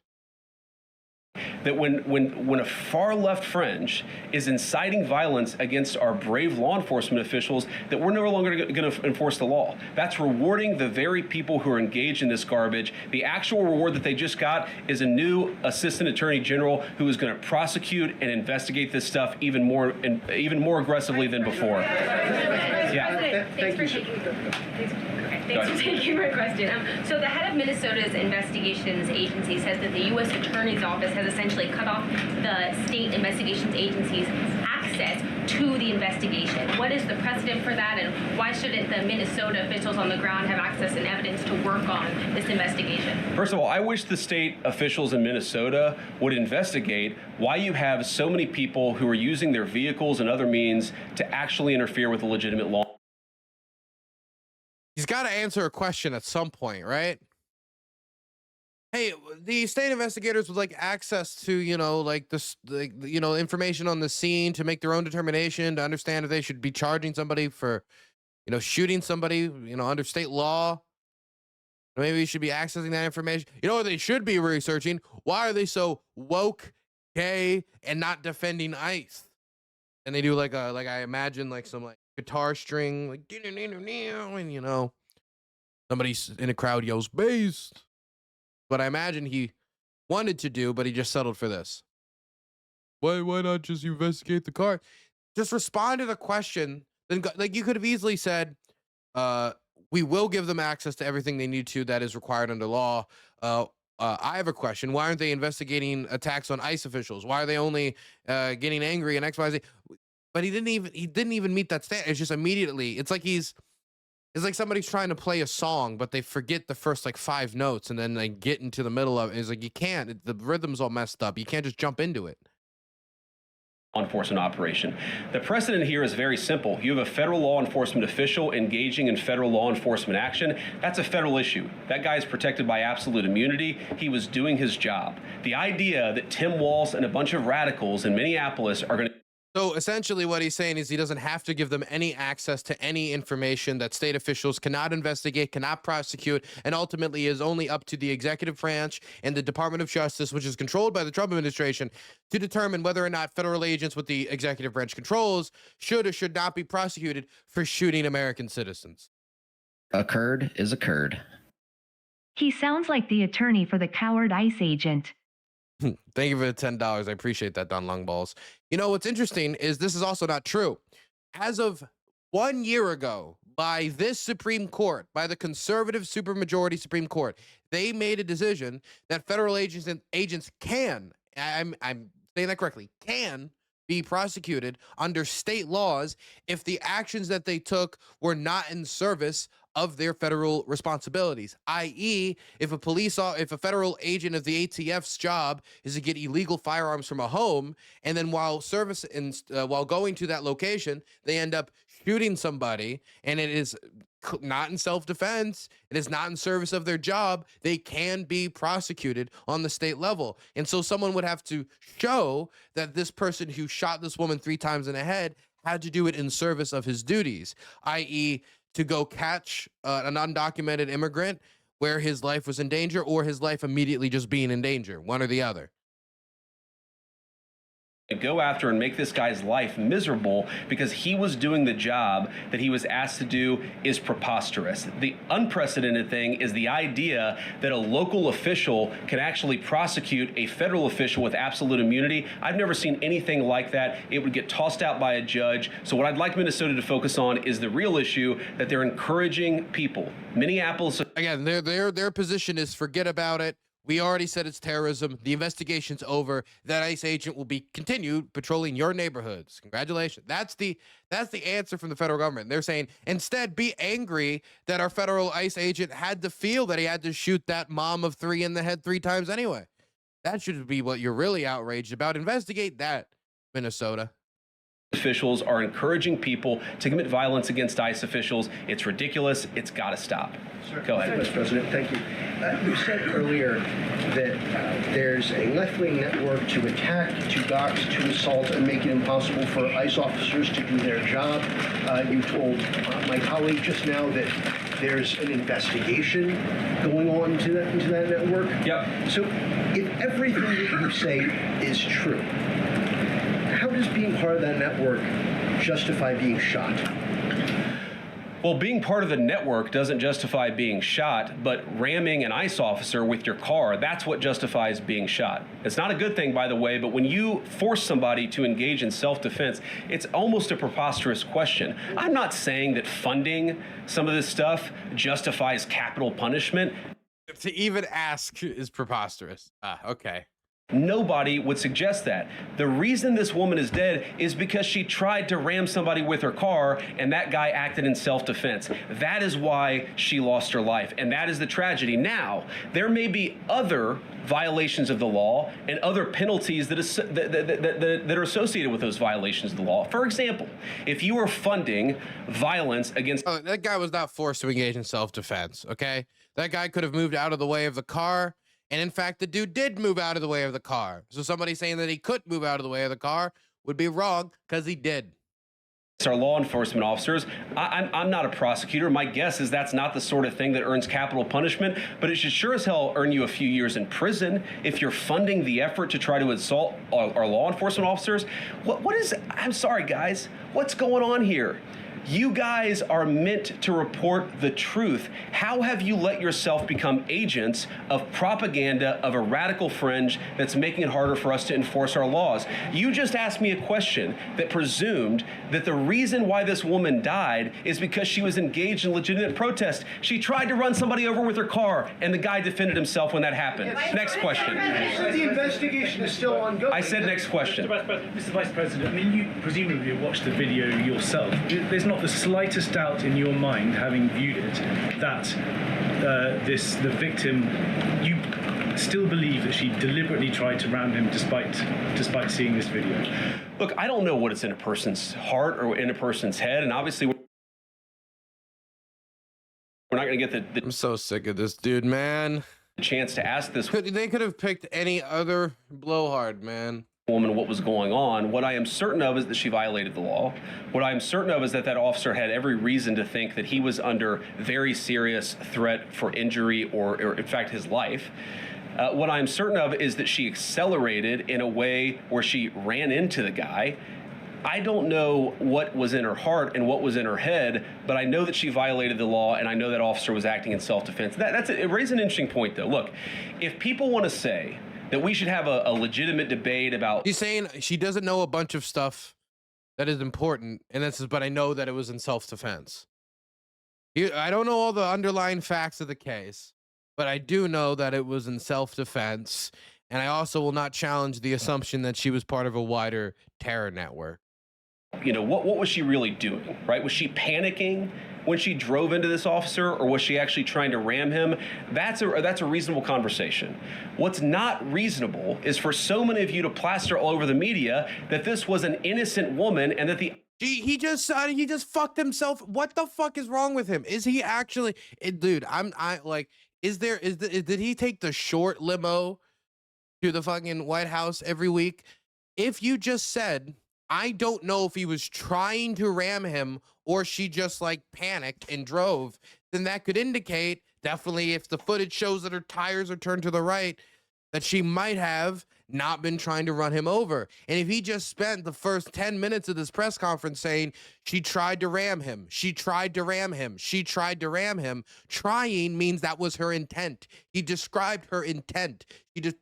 That when a far left fringe is inciting violence against our brave law enforcement officials, that we're no longer going to enforce the law. That's rewarding the very people who are engaged in this garbage. The actual reward that they just got is a new assistant attorney general who is going to prosecute and investigate this stuff even more aggressively than before. Yeah. Thanks for taking my question. So the head of Minnesota's investigations agency says that the U.S. Attorney's Office has essentially cut off the state investigations agency's access to to the investigation. What is the precedent for that, and why shouldn't the Minnesota officials on the ground have access and evidence to work on this investigation? First of all, I wish the state officials in Minnesota would investigate why you have so many people who are using their vehicles and other means to actually interfere with a legitimate law. He's got to answer a question at some point, right? Hey, the state investigators would like access to, like this, information on the scene to make their own determination, to understand if they should be charging somebody for, shooting somebody, under state law. Maybe you should be accessing that information. You know what they should be researching? Why are they so woke, gay, and not defending ICE? And they do I imagine some guitar string, and somebody in a crowd yells bass. But I imagine he wanted to do, but he just settled for this. Why not just investigate the car? Just respond to the question. Then you could have easily said, we will give them access to everything they need to that is required under law. I have a question. Why aren't they investigating attacks on ICE officials? Why are they only getting angry and XYZ? But he didn't even meet that standard. It's just immediately. It's like somebody's trying to play a song, but they forget the first 5 notes, and then they get into the middle of it. It's like you can't. The rhythm's all messed up. You can't just jump into it. Law enforcement operation. The precedent here is very simple. You have a federal law enforcement official engaging in federal law enforcement action. That's a federal issue. That guy is protected by absolute immunity. He was doing his job. The idea that Tim Walz and a bunch of radicals in Minneapolis are going to... So essentially what he's saying is he doesn't have to give them any access to any information that state officials cannot investigate, cannot prosecute, and ultimately is only up to the executive branch and the Department of Justice, which is controlled by the Trump administration, to determine whether or not federal agents with the executive branch controls should or should not be prosecuted for shooting American citizens. A curd is a curd. He sounds like the attorney for the coward ICE agent. Thank you for the $10. I appreciate that, Don Longballs. What's interesting is this is also not true. As of 1 year ago, by this Supreme Court, by the conservative supermajority Supreme Court, they made a decision that federal agents can, I'm saying that correctly, can be prosecuted under state laws if the actions that they took were not in service of their federal responsibilities, i.e., if a federal agent of the ATF's job is to get illegal firearms from a home, and then while going to that location, they end up shooting somebody, and it is not in self-defense, it is not in service of their job, they can be prosecuted on the state level. And so someone would have to show that this person who shot this woman 3 times in the head had to do it in service of his duties, i.e., to go catch an undocumented immigrant where his life was in danger, or his life immediately just being in danger, one or the other. Go after and make this guy's life miserable because he was doing the job that he was asked to do is preposterous. The unprecedented thing is the idea that a local official can actually prosecute a federal official with absolute immunity. I've never seen anything like that. It would get tossed out by a judge. So what I'd like Minnesota to focus on is the real issue that they're encouraging people. Minneapolis. Again, their position is forget about it. We already said it's terrorism. The investigation's over. That ICE agent will be continued patrolling your neighborhoods. Congratulations. That's the answer from the federal government. They're saying instead be angry that our federal ICE agent had to feel that he had to shoot that mom of 3 in the head 3 times anyway. That should be what you're really outraged about. Investigate that, Minnesota. Officials are encouraging people to commit violence against ICE officials. It's ridiculous. It's got to stop. Go ahead. Mr. President, thank you. You said earlier that there's a left-wing network to attack, to dox, to assault, and make it impossible for ICE officers to do their job. You told my colleague just now that there's an investigation going on into that network. Yep. So if everything that you say is true, how does being part of that network justify being shot? Well, being part of the network doesn't justify being shot, but ramming an ICE officer with your car, that's what justifies being shot. It's not a good thing, by the way, but when you force somebody to engage in self-defense, it's almost a preposterous question. I'm not saying that funding some of this stuff justifies capital punishment. To even ask is preposterous. Okay. Nobody would suggest that. The reason this woman is dead is because she tried to ram somebody with her car and that guy acted in self-defense. That is why she lost her life, and that is the tragedy. Now, there may be other violations of the law and other penalties that are associated with those violations of the law. For example, if you are funding violence against... Oh, that guy was not forced to engage in self-defense, okay? That guy could have moved out of the way of the car. And in fact, the dude did move out of the way of the car. So somebody saying that he could move out of the way of the car would be wrong, because he did. Our law enforcement officers. I'm not a prosecutor. My guess is that's not the sort of thing that earns capital punishment, but it should sure as hell earn you a few years in prison if you're funding the effort to try to assault our law enforcement officers. What is, I'm sorry, guys, what's going on here? You guys are meant to report the truth. How have you let yourself become agents of propaganda of a radical fringe that's making it harder for us to enforce our laws? You just asked me a question that presumed that the reason why this woman died is because she was engaged in legitimate protest. She tried to run somebody over with her car, and the guy defended himself when that happened. Next question. So the investigation is still ongoing. I said next question. Mr. Vice President, I mean, you presumably watched the video yourself. There's not the slightest doubt in your mind, having viewed it, that the victim, you still believe that she deliberately tried to ram him despite seeing this video? Look, I don't know what is in a person's heart or in a person's head, and obviously we're not going to get the I'm so sick of this dude, man. chance to ask this They could have picked any other blowhard, man. woman what was going on. What I am certain of is that she violated the law. What I am certain of is that that officer had every reason to think that he was under very serious threat for injury or in fact, his life. What I'm certain of is that she accelerated in a way where she ran into the guy. I don't know what was in her heart and what was in her head, but I know that she violated the law, and I know that officer was acting in self-defense. It raises an interesting point, though. Look, if people want to say that we should have a legitimate debate about... He's saying she doesn't know a bunch of stuff that is important, and this is, but I know that it was in self-defense. I don't know all the underlying facts of the case, but I do know that it was in self-defense, and I also will not challenge the assumption that she was part of a wider terror network. You know, what was she really doing, right? Was she panicking when she drove into this officer, or was she actually trying to ram him? That's a reasonable conversation. What's not reasonable is for so many of you to plaster all over the media that this was an innocent woman and that the... He just fucked himself. What the fuck is wrong with him? Is he actually... Dude, did he take the short limo to the fucking White House every week? If you just said... I don't know if he was trying to ram him or she just like panicked and drove, then that could indicate, definitely if the footage shows that her tires are turned to the right, that she might have not been trying to run him over. And if he just spent the first 10 minutes of this press conference saying she tried to ram him, she tried to ram him, she tried to ram him, trying means that was her intent. He described her intent.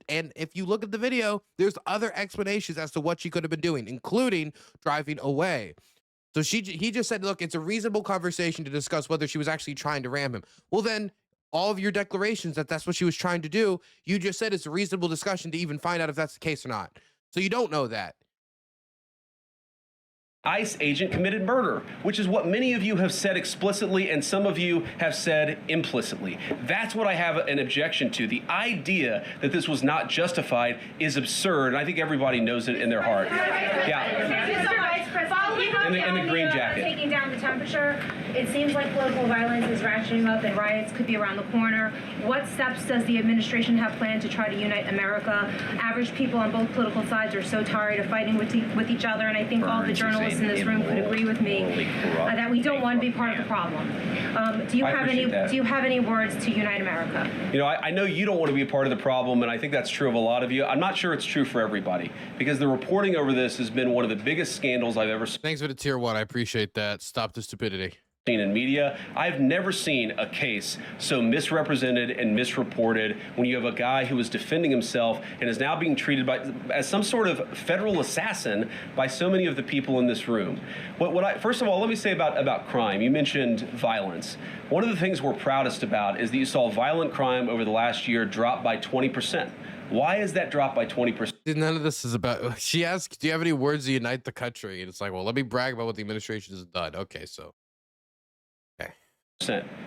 And if you look at the video, there's other explanations as to what she could have been doing, including driving away. So he just said, look, it's a reasonable conversation to discuss whether she was actually trying to ram him. Well, then all of your declarations that that's what she was trying to do, you just said it's a reasonable discussion to even find out if that's the case or not. So you don't know that. ICE agent committed murder, which is what many of you have said explicitly and some of you have said implicitly. That's what I have an objection to. The idea that this was not justified is absurd, and I think everybody knows it in their heart. Yeah. In the green jacket. Taking down the temperature, it seems like political violence is ratcheting up and riots could be around the corner. What steps does the administration have planned to try to unite America? Average people on both political sides are so tired of fighting with each other, and I think all the journalists in this room could agree with me that we don't want to be part of the problem. Do you have any words to unite America? You know, I know you don't want to be a part of the problem, and I think that's true of a lot of you. I'm not sure it's true for everybody, because the reporting over this has been one of the biggest scandals I've ever seen. Thanks for the tier 1. I appreciate that. Stop the stupidity. In media. I've never seen a case so misrepresented and misreported when you have a guy who was defending himself and is now being treated as some sort of federal assassin by so many of the people in this room. First of all, let me say about crime. You mentioned violence. One of the things we're proudest about is that you saw violent crime over the last year drop by 20%. Why is that dropped by 20%? None of this is about. She asked, "Do you have any words to unite the country?" And it's like, well, let me brag about what the administration has done. Okay, so. Okay.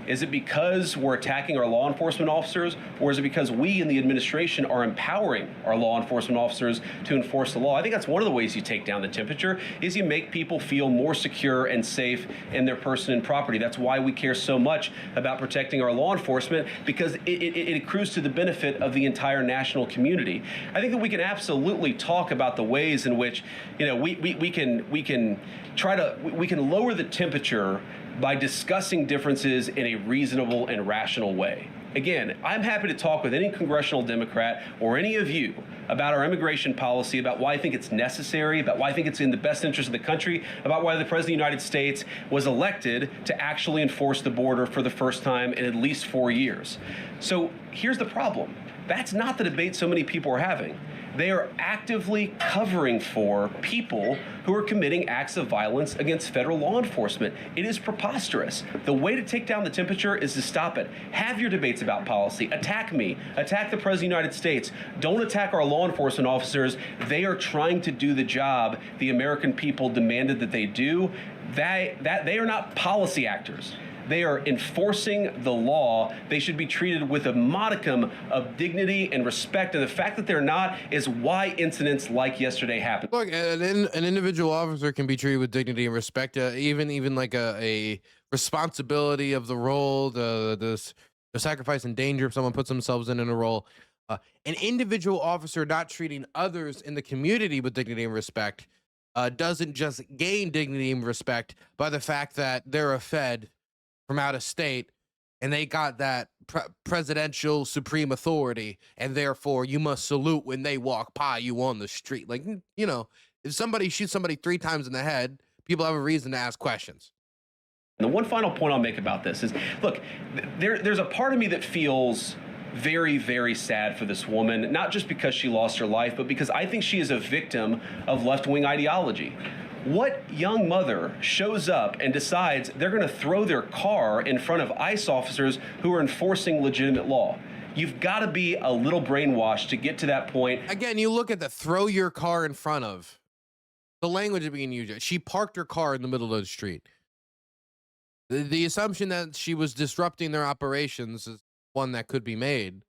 Is it because we're attacking our law enforcement officers, or is it because we in the administration are empowering our law enforcement officers to enforce the law? I think that's one of the ways you take down the temperature, is you make people feel more secure and safe in their person and property. That's why we care so much about protecting our law enforcement, because it accrues to the benefit of the entire national community. I think that we can absolutely talk about the ways in which, you know, we can lower the temperature by discussing differences in a reasonable and rational way. Again, I'm happy to talk with any congressional Democrat or any of you about our immigration policy, about why I think it's necessary, about why I think it's in the best interest of the country, about why the President of the United States was elected to actually enforce the border for the first time in at least 4 years. So here's the problem. That's not the debate so many people are having. They are actively covering for people who are committing acts of violence against federal law enforcement. It is preposterous. The way to take down the temperature is to stop it. Have your debates about policy. Attack me. Attack the President of the United States. Don't attack our law enforcement officers. They are trying to do the job the American people demanded that they do. They are not policy actors. They are enforcing the law. They should be treated with a modicum of dignity and respect. And the fact that they're not is why incidents like yesterday happened. Look, an individual officer can be treated with dignity and respect, even like a responsibility of the role, the sacrifice and danger if someone puts themselves in a role. An individual officer not treating others in the community with dignity and respect doesn't just gain dignity and respect by the fact that they're a Fed from out of state and they got that presidential supreme authority, and therefore you must salute when they walk by you on the street. Like, you know, if somebody shoots somebody 3 times in the head, people have a reason to ask questions. And the one final point I'll make about this is, look, there's a part of me that feels very, very sad for this woman, not just because she lost her life, but because I think she is a victim of left-wing ideology. What young mother shows up and decides they're going to throw their car in front of ICE officers who are enforcing legitimate law? You've got to be a little brainwashed to get to that point. Again, you look at the throw your car in front of. The language being used. She parked her car in the middle of the street. The assumption that she was disrupting their operations is one that could be made.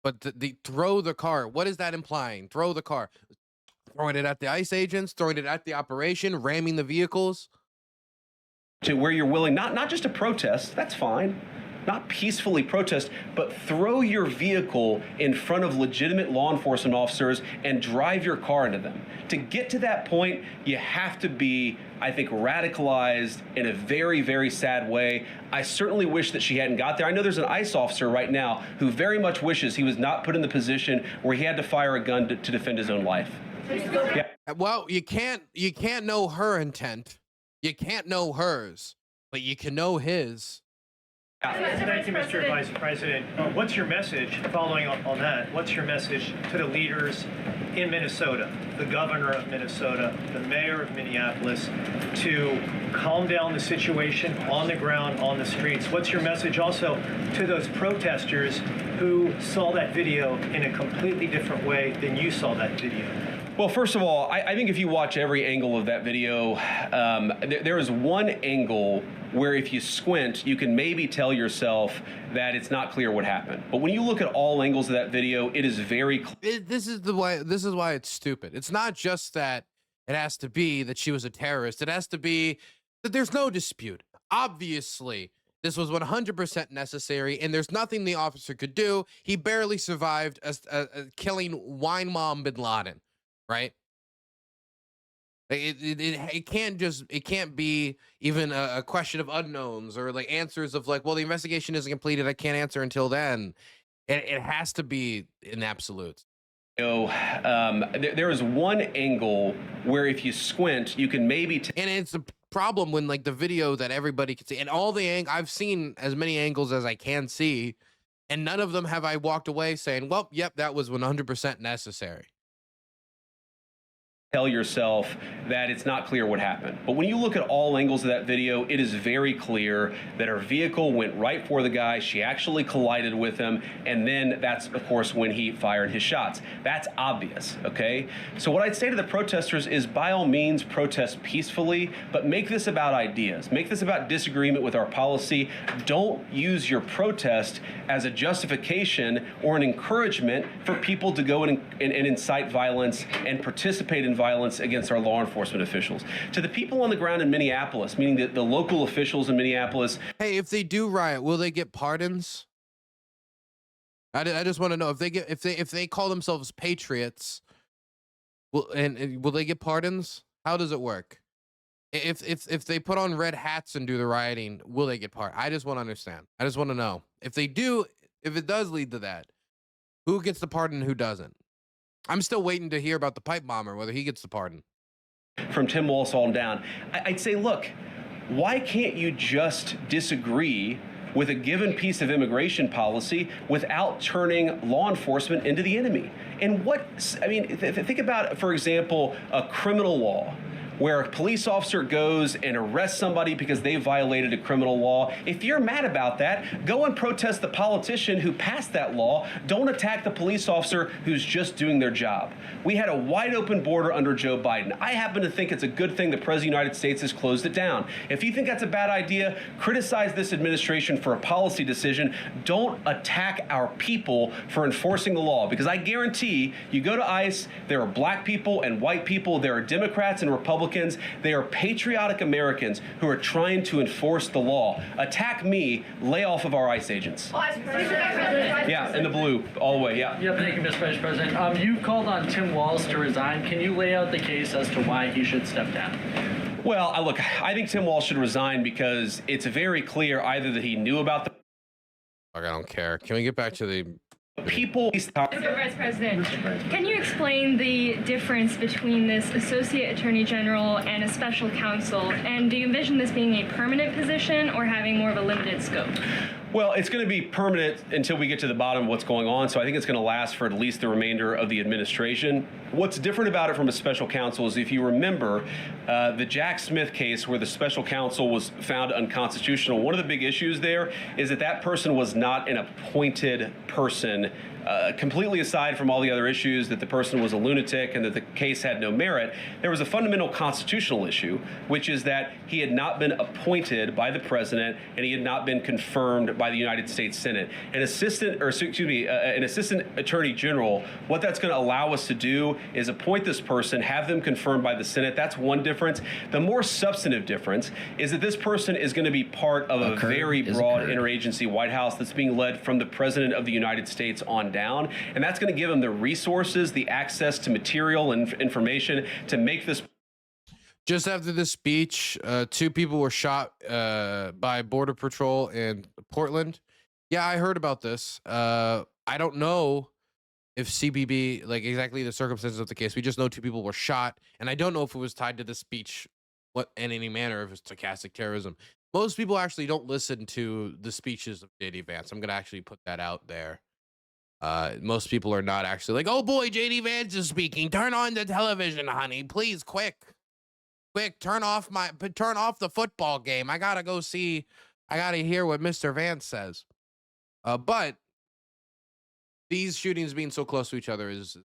But the throw the car, what is that implying? Throw the car. Throwing it at the ICE agents, throwing it at the operation, ramming the vehicles. To where you're willing, not just to protest, that's fine, not peacefully protest, but throw your vehicle in front of legitimate law enforcement officers and drive your car into them. To get to that point, you have to be, I think, radicalized in a very, very sad way. I certainly wish that she hadn't got there. I know there's an ICE officer right now who very much wishes he was not put in the position where he had to fire a gun to defend his own life. Yeah. Well, you can't know her intent. You can't know hers, but you can know his. Thank you, Mr. Vice President. What's your message, following up on that, what's your message to the leaders in Minnesota, the governor of Minnesota, the mayor of Minneapolis, to calm down the situation on the ground, on the streets? What's your message also to those protesters who saw that video in a completely different way than you saw that video? Well, first of all, I think if you watch every angle of that video, there is one angle where if you squint, you can maybe tell yourself that it's not clear what happened. But when you look at all angles of that video, it is very clear. This is why it's stupid. It's not just that it has to be that she was a terrorist. It has to be that there's no dispute. Obviously, this was 100% necessary, and there's nothing the officer could do. He barely survived killing wine mom bin Laden. Right? It can't be even a question of unknowns or like answers of like, well, the investigation isn't completed, I can't answer until then. It has to be in absolutes. There is one angle where if you squint, you can maybe and it's a problem when like the video that everybody can see, and all the I've seen as many angles as I can see, and none of them have I walked away saying, well, yep, that was 100% necessary. tell yourself that it's not clear what happened. But when you look at all angles of that video, it is very clear that her vehicle went right for the guy. She actually collided with him. And then that's, of course, when he fired his shots. That's obvious, okay? So what I'd say to the protesters is, by all means, protest peacefully, but make this about ideas. Make this about disagreement with our policy. Don't use your protest as a justification or an encouragement for people to go and incite violence and participate in violence against our law enforcement officials. To the people on the ground in Minneapolis, meaning the local officials in Minneapolis. Hey, if they do riot, will they get pardons? I just want to know if they call themselves patriots, will they get pardons? How does it work? If they put on red hats and do the rioting, will they get pardoned? I just want to understand. I just want to know if they do. If it does lead to that, who gets the pardon and who doesn't? I'm still waiting to hear about the pipe bomber, whether he gets the pardon. From Tim Walz on down, I'd say, look, why can't you just disagree with a given piece of immigration policy without turning law enforcement into the enemy? And think about, for example, a criminal law where a police officer goes and arrests somebody because they violated a criminal law. If you're mad about that, go and protest the politician who passed that law. Don't attack the police officer who's just doing their job. We had a wide open border under Joe Biden. I happen to think it's a good thing the President of the United States has closed it down. If you think that's a bad idea, criticize this administration for a policy decision. Don't attack our people for enforcing the law, because I guarantee you go to ICE, there are black people and white people, there are Democrats and Republicans. They are patriotic Americans who are trying to enforce the law. Attack me, lay off of our ICE agents. Yeah, in the blue, all the way, yeah. Yeah, thank you, Mr. Vice President. You called on Tim Walz to resign. Can you lay out the case as to why he should step down? Well, look, I think Tim Walz should resign because it's very clear either that he knew about the... I don't care. Can we get back to the... people... Mr. Vice President, can you explain the difference between this Associate Attorney General and a special counsel? And do you envision this being a permanent position or having more of a limited scope? Well, it's going to be permanent until we get to the bottom of what's going on, so I think it's going to last for at least the remainder of the administration. What's different about it from a special counsel is, if you remember, the Jack Smith case where the special counsel was found unconstitutional, one of the big issues there is that that person was not an appointed person, completely aside from all the other issues that the person was a lunatic and that the case had no merit. There was a fundamental constitutional issue, which is that he had not been appointed by the president and he had not been confirmed by the United States Senate. An assistant attorney general, what that's going to allow us to do is appoint this person, have them confirmed by the Senate. That's one difference. The more substantive difference is that this person is going to be part of a very broad interagency White House that's being led from the President of the United States on down. And that's going to give them the resources, the access to material and information to make this. Just after this speech, 2 people were shot by Border Patrol in Portland. Yeah, I heard about this. I don't know if CBB, like exactly the circumstances of the case. We just know 2 people were shot, and I don't know if it was tied to the speech in any manner, if it's stochastic terrorism. Most people actually don't listen to the speeches of JD Vance. I'm going to actually put that out there. Most people are not actually like, oh boy, JD Vance is speaking. Turn on the television, honey. Please, quick, turn off the football game. I gotta hear what Mr. Vance says. But these shootings being so close to each other is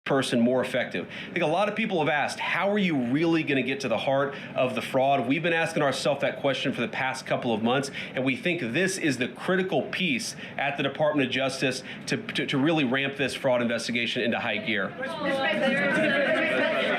person more effective. I think a lot of people have asked, how are you really going to get to the heart of the fraud? We've been asking ourselves that question for the past couple of months, and we think this is the critical piece at the Department of Justice to really ramp this fraud investigation into high gear.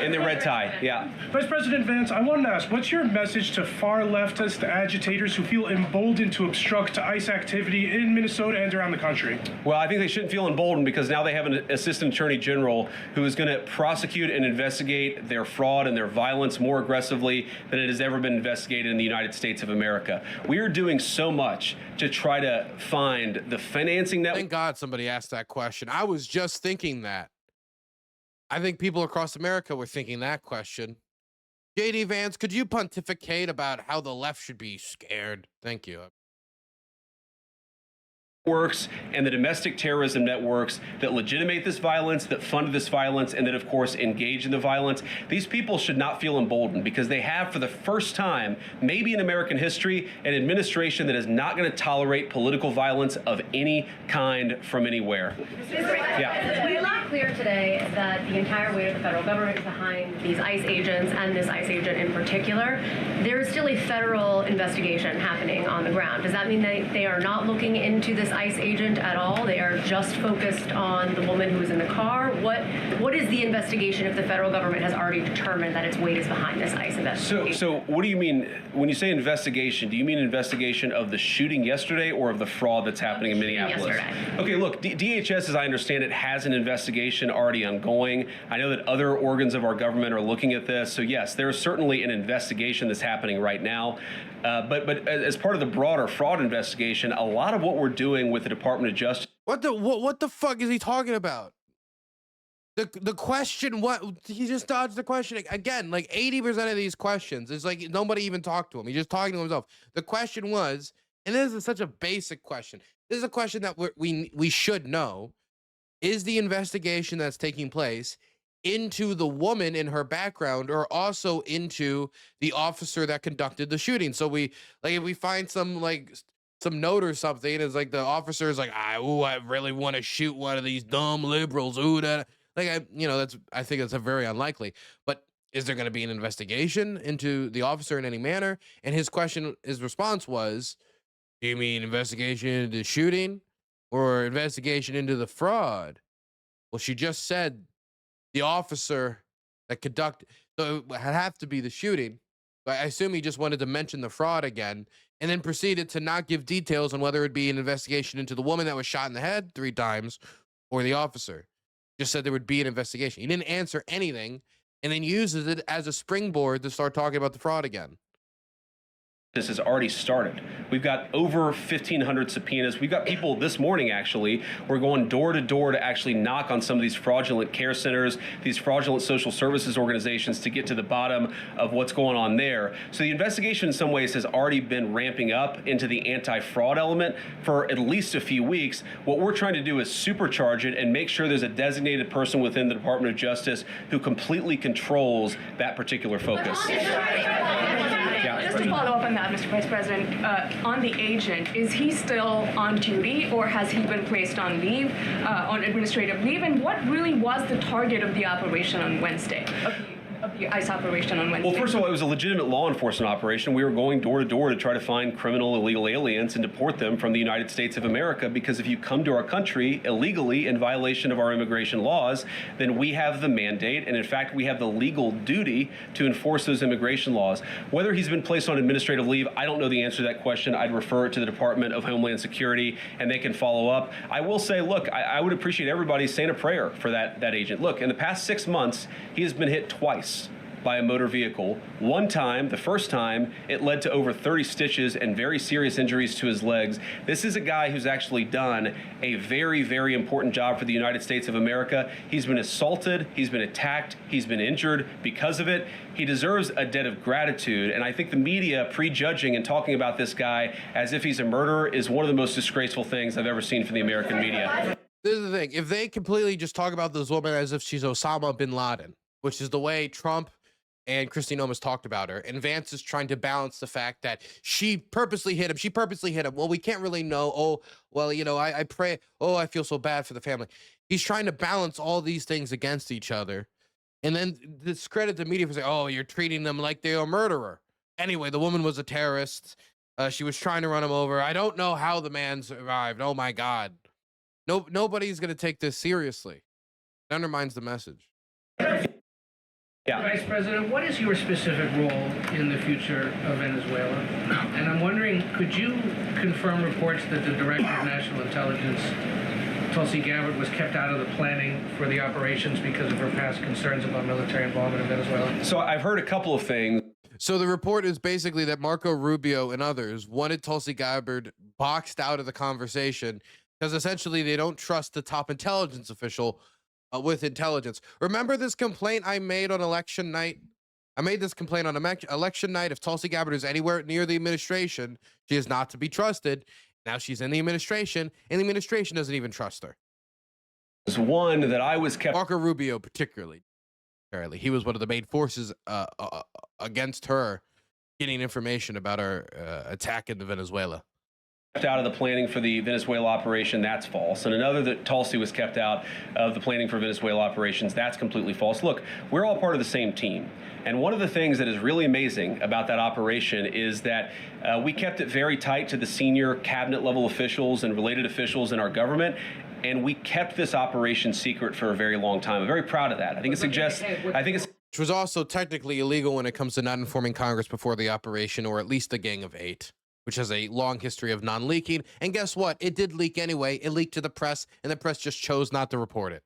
In the red tie, yeah. Vice President Vance, I wanted to ask, what's your message to far leftist agitators who feel emboldened to obstruct ICE activity in Minnesota and around the country? Well, I think they shouldn't feel emboldened because now they have an assistant attorney general who is going to prosecute and investigate their fraud and their violence more aggressively than it has ever been investigated in the United States of America. We are doing so much to try to find the financing network. Thank God somebody asked that question. I was just thinking that. I think people across America were thinking that question. JD Vance, could you pontificate about how the left should be scared? Thank you. networks and the domestic terrorism networks that legitimate this violence, that fund this violence, and that, of course, engage in the violence. These people should not feel emboldened because they have, for the first time, maybe in American history, an administration that is not going to tolerate political violence of any kind from anywhere. Yeah. It's a lot clear today that the entire weight of the federal government is behind these ICE agents and this ICE agent in particular. There is still a federal investigation happening on the ground. Does that mean that they are not looking into this ICE agent at all? They are just focused on the woman who was in the car? What is the investigation if the federal government has already determined that its weight is behind this ICE investigation? So what do you mean when you say investigation? Do you mean investigation of the shooting yesterday or of the fraud that's happening in Minneapolis? Yesterday. Okay, look, DHS, as I understand it, has an investigation already ongoing. I know that other organs of our government are looking at this. So yes, there is certainly an investigation that's happening right now. But as part of the broader fraud investigation, a lot of what we're doing with the Department of Justice. What the fuck is he talking about? The question, what he just dodged the question again. Like 80% of these questions, it's like nobody even talked to him. He's just talking to himself. The question was, and this is such a basic question. This is a question that we should know. Is the investigation that's taking place into the woman in her background or also into the officer that conducted the shooting? So if we find some note or something, it's like the officer is like, I really want to shoot one of these dumb liberals. Ooh, that I think that's a very unlikely. But is there going to be an investigation into the officer in any manner? And his response was, do you mean investigation into the shooting or investigation into the fraud? Well, she just said the officer that conducted, so it would have to be the shooting. But I assume he just wanted to mention the fraud again and then proceeded to not give details on whether it would be an investigation into the woman that was shot in the head 3 times or the officer. Just said there would be an investigation. He didn't answer anything and then uses it as a springboard to start talking about the fraud again. This has already started. We've got over 1,500 subpoenas. We've got people this morning, actually, we're going door to door to actually knock on some of these fraudulent care centers, these fraudulent social services organizations to get to the bottom of what's going on there. So the investigation in some ways has already been ramping up into the anti-fraud element for at least a few weeks. What we're trying to do is supercharge it and make sure there's a designated person within the Department of Justice who completely controls that particular focus. Just to follow up on that, Mr. Vice President, on the agent, is he still on duty or has he been placed on leave, on administrative leave? And what really was the target of the operation on Wednesday, of the ICE operation on Wednesday? Well, first of all, it was a legitimate law enforcement operation. We were going door to door to try to find criminal illegal aliens and deport them from the United States of America, because if you come to our country illegally in violation of our immigration laws, then we have the mandate, and in fact, we have the legal duty to enforce those immigration laws. Whether he's been placed on administrative leave, I don't know the answer to that question. I'd refer it to the Department of Homeland Security, and they can follow up. I will say, look, I would appreciate everybody saying a prayer for that agent. Look, in the past 6 months, he has been hit twice by a motor vehicle. One time, the first time, it led to over 30 stitches and very serious injuries to his legs. This is a guy who's actually done a very, very important job for the United States of America. He's been assaulted, he's been attacked, he's been injured because of it. He deserves a debt of gratitude, and I think the media prejudging and talking about this guy as if he's a murderer is one of the most disgraceful things I've ever seen from the American media. This is the thing. If they completely just talk about this woman as if she's Osama bin Laden, which is the way Trump and Christine Omas talked about her, and Vance is trying to balance the fact that she purposely hit him. Well, we can't really know. Oh, well, I pray. Oh, I feel so bad for the family. He's trying to balance all these things against each other and then discredit the media for saying, oh, you're treating them like they're a murderer. Anyway, the woman was a terrorist. She was trying to run him over. I don't know how the man survived. Oh my God. Nobody's going to take this seriously. It undermines the message. Yeah. Vice President, what is your specific role in the future of Venezuela? And I'm wondering, could you confirm reports that the Director of National Intelligence, Tulsi Gabbard, was kept out of the planning for the operations because of her past concerns about military involvement in Venezuela? So I've heard a couple of things. So the report is basically that Marco Rubio and others wanted Tulsi Gabbard boxed out of the conversation because essentially they don't trust the top intelligence official with intelligence. Remember this complaint I made on election night? I made this complaint on election night. If Tulsi Gabbard is anywhere near the administration, she is not to be trusted. Now she's in the administration, and the administration doesn't even trust her. There's one that I was kept. Marco Rubio, particularly. He was one of the main forces against her getting information about our attack into Venezuela. Kept out of the planning for the Venezuela operation, that's false. And another that Tulsi was kept out of the planning for Venezuela operations, that's completely false. Look, we're all part of the same team. And one of the things that is really amazing about that operation is that we kept it very tight to the senior cabinet level officials and related officials in our government. And we kept this operation secret for a very long time. I'm very proud of that. I think it suggests, which was also technically illegal when it comes to not informing Congress before the operation, or at least the Gang of Eight, which has a long history of non-leaking. And guess what? It did leak anyway. It leaked to the press, and the press just chose not to report it.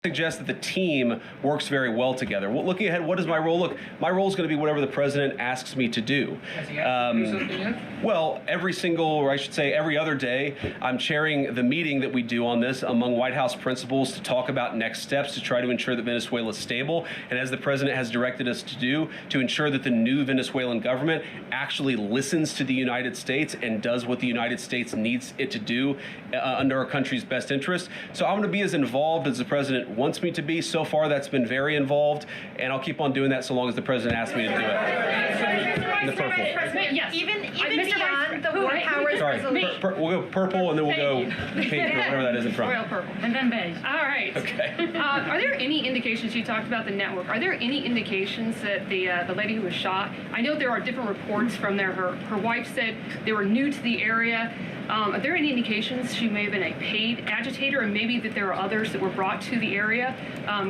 Suggests that the team works very well together. Well, looking ahead, what is my role? Look, my role is going to be whatever the president asks me to do. Has he asked you to do something yet? Well, every single, or I should say every other day, I'm chairing the meeting that we do on this among White House principals to talk about next steps to try to ensure that Venezuela is stable. And as the president has directed us to do, to ensure that the new Venezuelan government actually listens to the United States and does what the United States needs it to do under our country's best interest. So I'm going to be as involved as the president wants me to be. So far, that's been very involved, and I'll keep on doing that so long as the president asks me to do it. In the purple. Yes. Even beyond the war powers Sorry, resolution. we'll go purple, and then we'll go pink or whatever that is in front. Royal purple, and then beige. All right. Okay. Are there any indications, you talked about the network, are there any indications that the lady who was shot, I know there are different reports from there, her wife said they were new to the area. Are there any indications she may have been a paid agitator, and maybe that there are others that were brought to the area,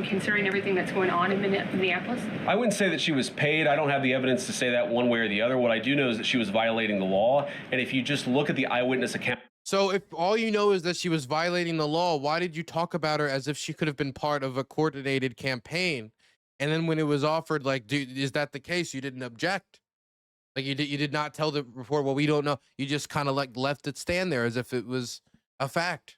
considering everything that's going on in Minneapolis? I wouldn't say that she was paid. I don't have the evidence to say that one way or the other. What I do know is that she was violating the law, and if you just look at the eyewitness account. So if all you know is that she was violating the law, why did you talk about her as if she could have been part of a coordinated campaign? And then when it was offered, like, dude, is that the case? You didn't object. Like you did not tell the reporter, well, we don't know. You just kind of like left it stand there as if it was a fact.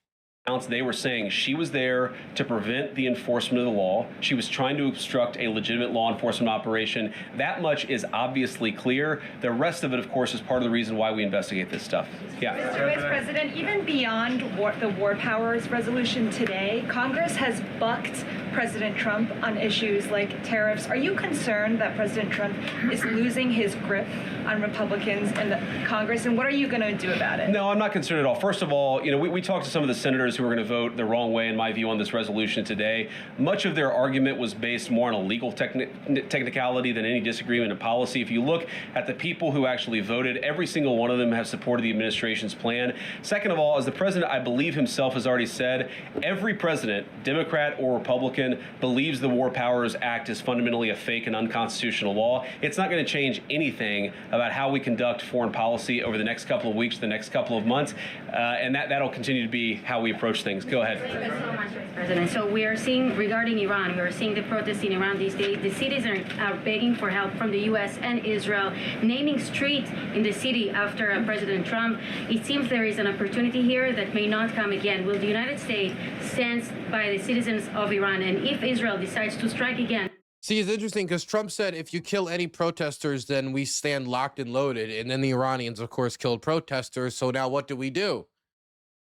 They were saying she was there to prevent the enforcement of the law. She was trying to obstruct a legitimate law enforcement operation. That much is obviously clear. The rest of it, of course, is part of the reason why we investigate this stuff. Yeah. Mr. Vice President, even beyond the war powers resolution today, Congress has bucked President Trump on issues like tariffs. Are you concerned that President Trump is losing his grip on Republicans in the Congress, and what are you going to do about it? No, I'm not concerned at all. First of all, we talked to some of the senators who are going to vote the wrong way, in my view, on this resolution today. Much of their argument was based more on a legal technicality than any disagreement in policy. If you look at the people who actually voted, every single one of them have supported the administration's plan. Second of all, as the president, I believe himself has already said, every president, Democrat or Republican, believes the War Powers Act is fundamentally a fake and unconstitutional law. It's not going to change anything about how we conduct foreign policy over the next couple of weeks, the next couple of months, and that'll continue to be how we approach things. Go ahead. Thank you so much, Vice President. So we are seeing, regarding Iran, we are seeing the protests in Iran these days. The cities are begging for help from the U.S. and Israel, naming streets in the city after President Trump. It seems there is an opportunity here that may not come again. Will the United States stand by the citizens of Iran, and if Israel decides to strike again? See, it's interesting because Trump said if you kill any protesters, then we stand locked and loaded. And then the Iranians, of course, killed protesters. So now what do we do?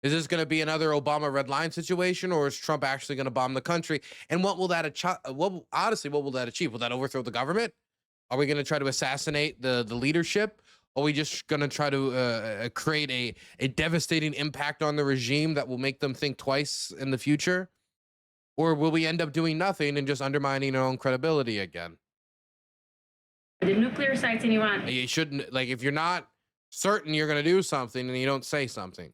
Is this going to be another Obama red line situation, or is Trump actually going to bomb the country? And what will that honestly, what will that achieve? Will that overthrow the government? Are we going to try to assassinate the leadership? Are we just going to try to create a devastating impact on the regime that will make them think twice in the future? Or will we end up doing nothing and just undermining our own credibility again? The nuclear sites in Iran. You shouldn't, like, if you're not certain you're going to do something and you don't say something.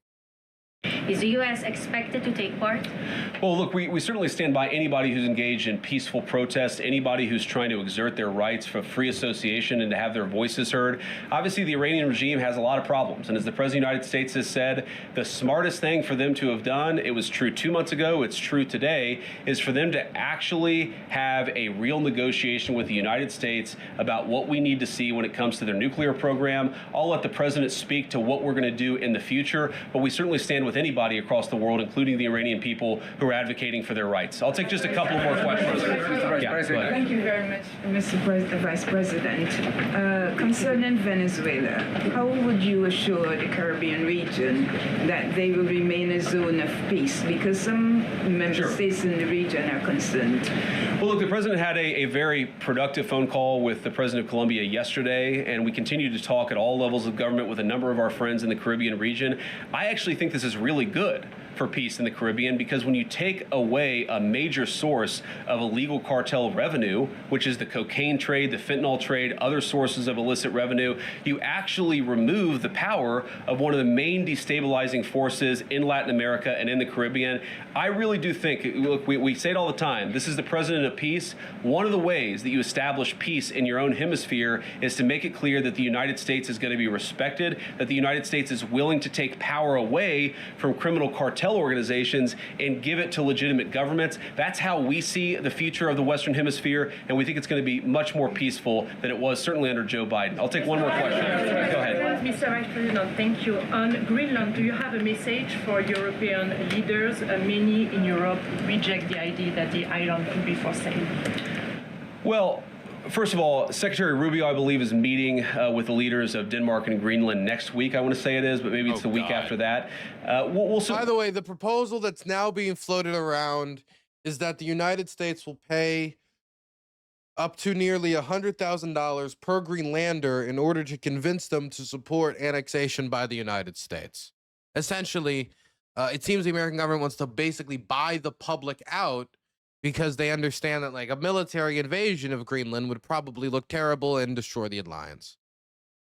Is the U.S. expected to take part? Well, look, we certainly stand by anybody who's engaged in peaceful protest, anybody who's trying to exert their rights for free association and to have their voices heard. Obviously, the Iranian regime has a lot of problems. And as the President of the United States has said, the smartest thing for them to have done, it was true 2 months ago, it's true today, is for them to actually have a real negotiation with the United States about what we need to see when it comes to their nuclear program. I'll let the President speak to what we're going to do in the future, but we certainly stand with anybody anybody across the world, including the Iranian people who are advocating for their rights. I'll take just a couple more questions. Yeah, go ahead. Thank you very much, Mr. Vice President. Concerning Venezuela, how would you assure the Caribbean region that they will remain a zone of peace? Because some member states in the region are concerned. Well, look, the president had a very productive phone call with the president of Colombia yesterday, and we continue to talk at all levels of government with a number of our friends in the Caribbean region. I actually think this is really good for peace in the Caribbean, because when you take away a major source of illegal cartel revenue, which is the cocaine trade, the fentanyl trade, other sources of illicit revenue, you actually remove the power of one of the main destabilizing forces in Latin America and in the Caribbean. I really do think, look, we say it all the time, this is the president of peace. One of the ways that you establish peace in your own hemisphere is to make it clear that the United States is going to be respected, that the United States is willing to take power away from criminal cartel organizations and give it to legitimate governments. That's how we see the future of the Western Hemisphere, and we think it's going to be much more peaceful than it was certainly under Joe Biden. I'll take one more question. Go ahead. Mr. Vice President, thank you. On Greenland, do you have a message for European leaders? Many in Europe reject the idea that the island could be for sale. Well, first of all, Secretary Rubio, I believe, is meeting with the leaders of Denmark and Greenland next week. I want to say it is, but maybe it's the week after that. By the way, the proposal that's now being floated around is that the United States will pay up to nearly $100,000 per Greenlander in order to convince them to support annexation by the United States. Essentially, it seems the American government wants to basically buy the public out, because they understand that like a military invasion of Greenland would probably look terrible and destroy the alliance.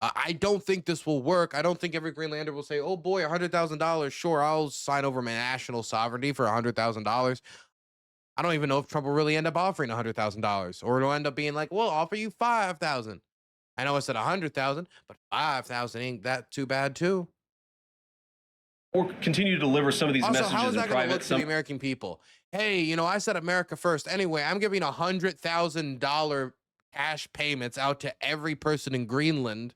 I don't think this will work. I don't think every Greenlander will say, oh boy, $100,000. Sure, I'll sign over my national sovereignty for $100,000. I don't even know if Trump will really end up offering $100,000, or it'll end up being like, we'll offer you $5,000. I know I said $100,000, but $5,000 ain't that too bad too. Or continue to deliver some of these messages in private. Also, how is that going to look to the American people? Hey, you know, I said America first. Anyway, I'm giving $100,000 cash payments out to every person in Greenland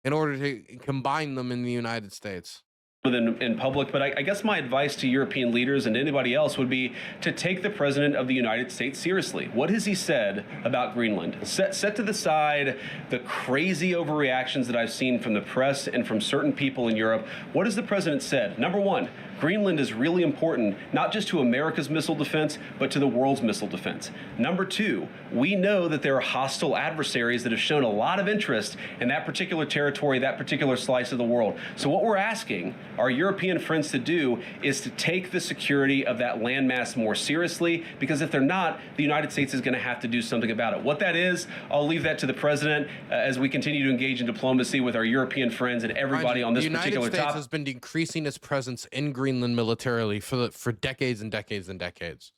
in order to combine them in the United States. In public, but I guess my advice to European leaders and anybody else would be to take the president of the United States seriously. What has he said about Greenland? Set to the side the crazy overreactions that I've seen from the press and from certain people in Europe. What has the president said? Number one, Greenland is really important, not just to America's missile defense, but to the world's missile defense. Number two, we know that there are hostile adversaries that have shown a lot of interest in that particular territory, that particular slice of the world. So what we're asking our European friends to do is to take the security of that landmass more seriously, because if they're not, the United States is going to have to do something about it. What that is, I'll leave that to the president as we continue to engage in diplomacy with our European friends and everybody on this particular topic. The United States has been increasing its presence in Greenland militarily for decades and decades and decades.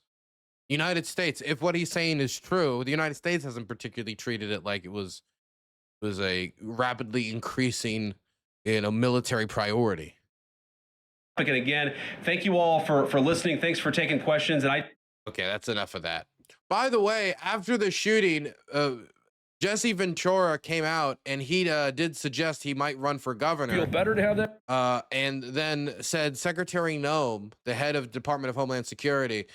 United States, if what he's saying is true, the United States hasn't particularly treated it like it was a rapidly increasing, military priority. And again, thank you all for listening. Thanks for taking questions. Okay, that's enough of that. By the way, after the shooting, Jesse Ventura came out and he did suggest he might run for governor. Feel better to have that? And then said Secretary Noem, the head of Department of Homeland Security,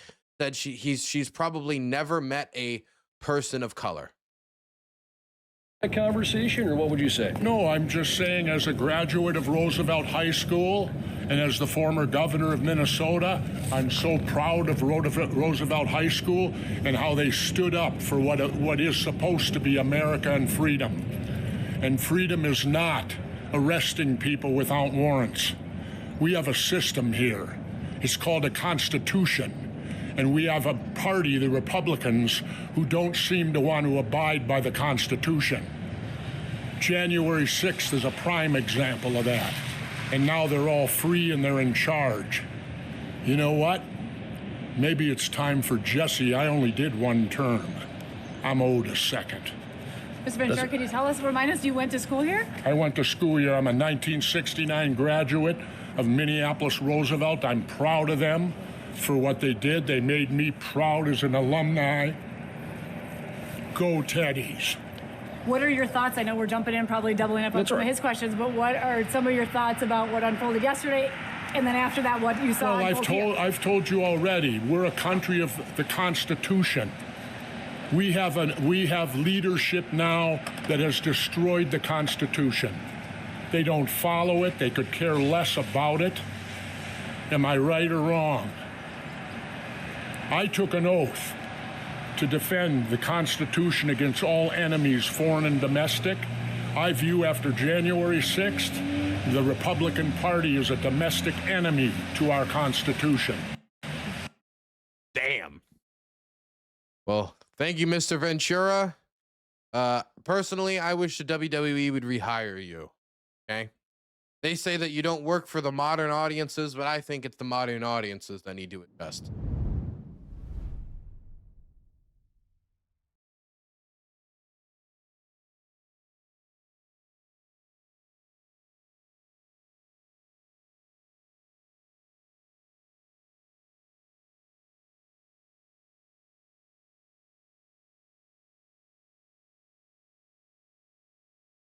said she's probably never met a person of color. A conversation, or what would you say? No, I'm just saying, as a graduate of Roosevelt High School and as the former governor of Minnesota, I'm so proud of Roosevelt High School and how they stood up for what is supposed to be America and freedom. And freedom is not arresting people without warrants. We have a system here. It's called a Constitution. And we have a party, the Republicans, who don't seem to want to abide by the Constitution. January 6th is a prime example of that. And now they're all free and they're in charge. You know what? Maybe it's time for Jesse. I only did one term. I'm owed a second. Mr. Ventura, can you remind us, you went to school here? I went to school here. I'm a 1969 graduate of Minneapolis Roosevelt. I'm proud of them for what they did. They made me proud as an alumni. Go Teddies. What are your thoughts? I know we're jumping in, probably doubling up on some of his questions, but what are some of your thoughts about what unfolded yesterday and then after that, what you saw. Well, I've told you already. We're a country of the Constitution. We have leadership now that has destroyed the Constitution. They don't follow it. They could care less about it. Am I right or wrong? I took an oath to defend the Constitution against all enemies, foreign and domestic. I view after January 6th, the Republican Party is a domestic enemy to our Constitution. Damn. Well, thank you, Mr. Ventura. Personally, I wish the WWE would rehire you. Okay? They say that you don't work for the modern audiences, but I think it's the modern audiences that need to invest.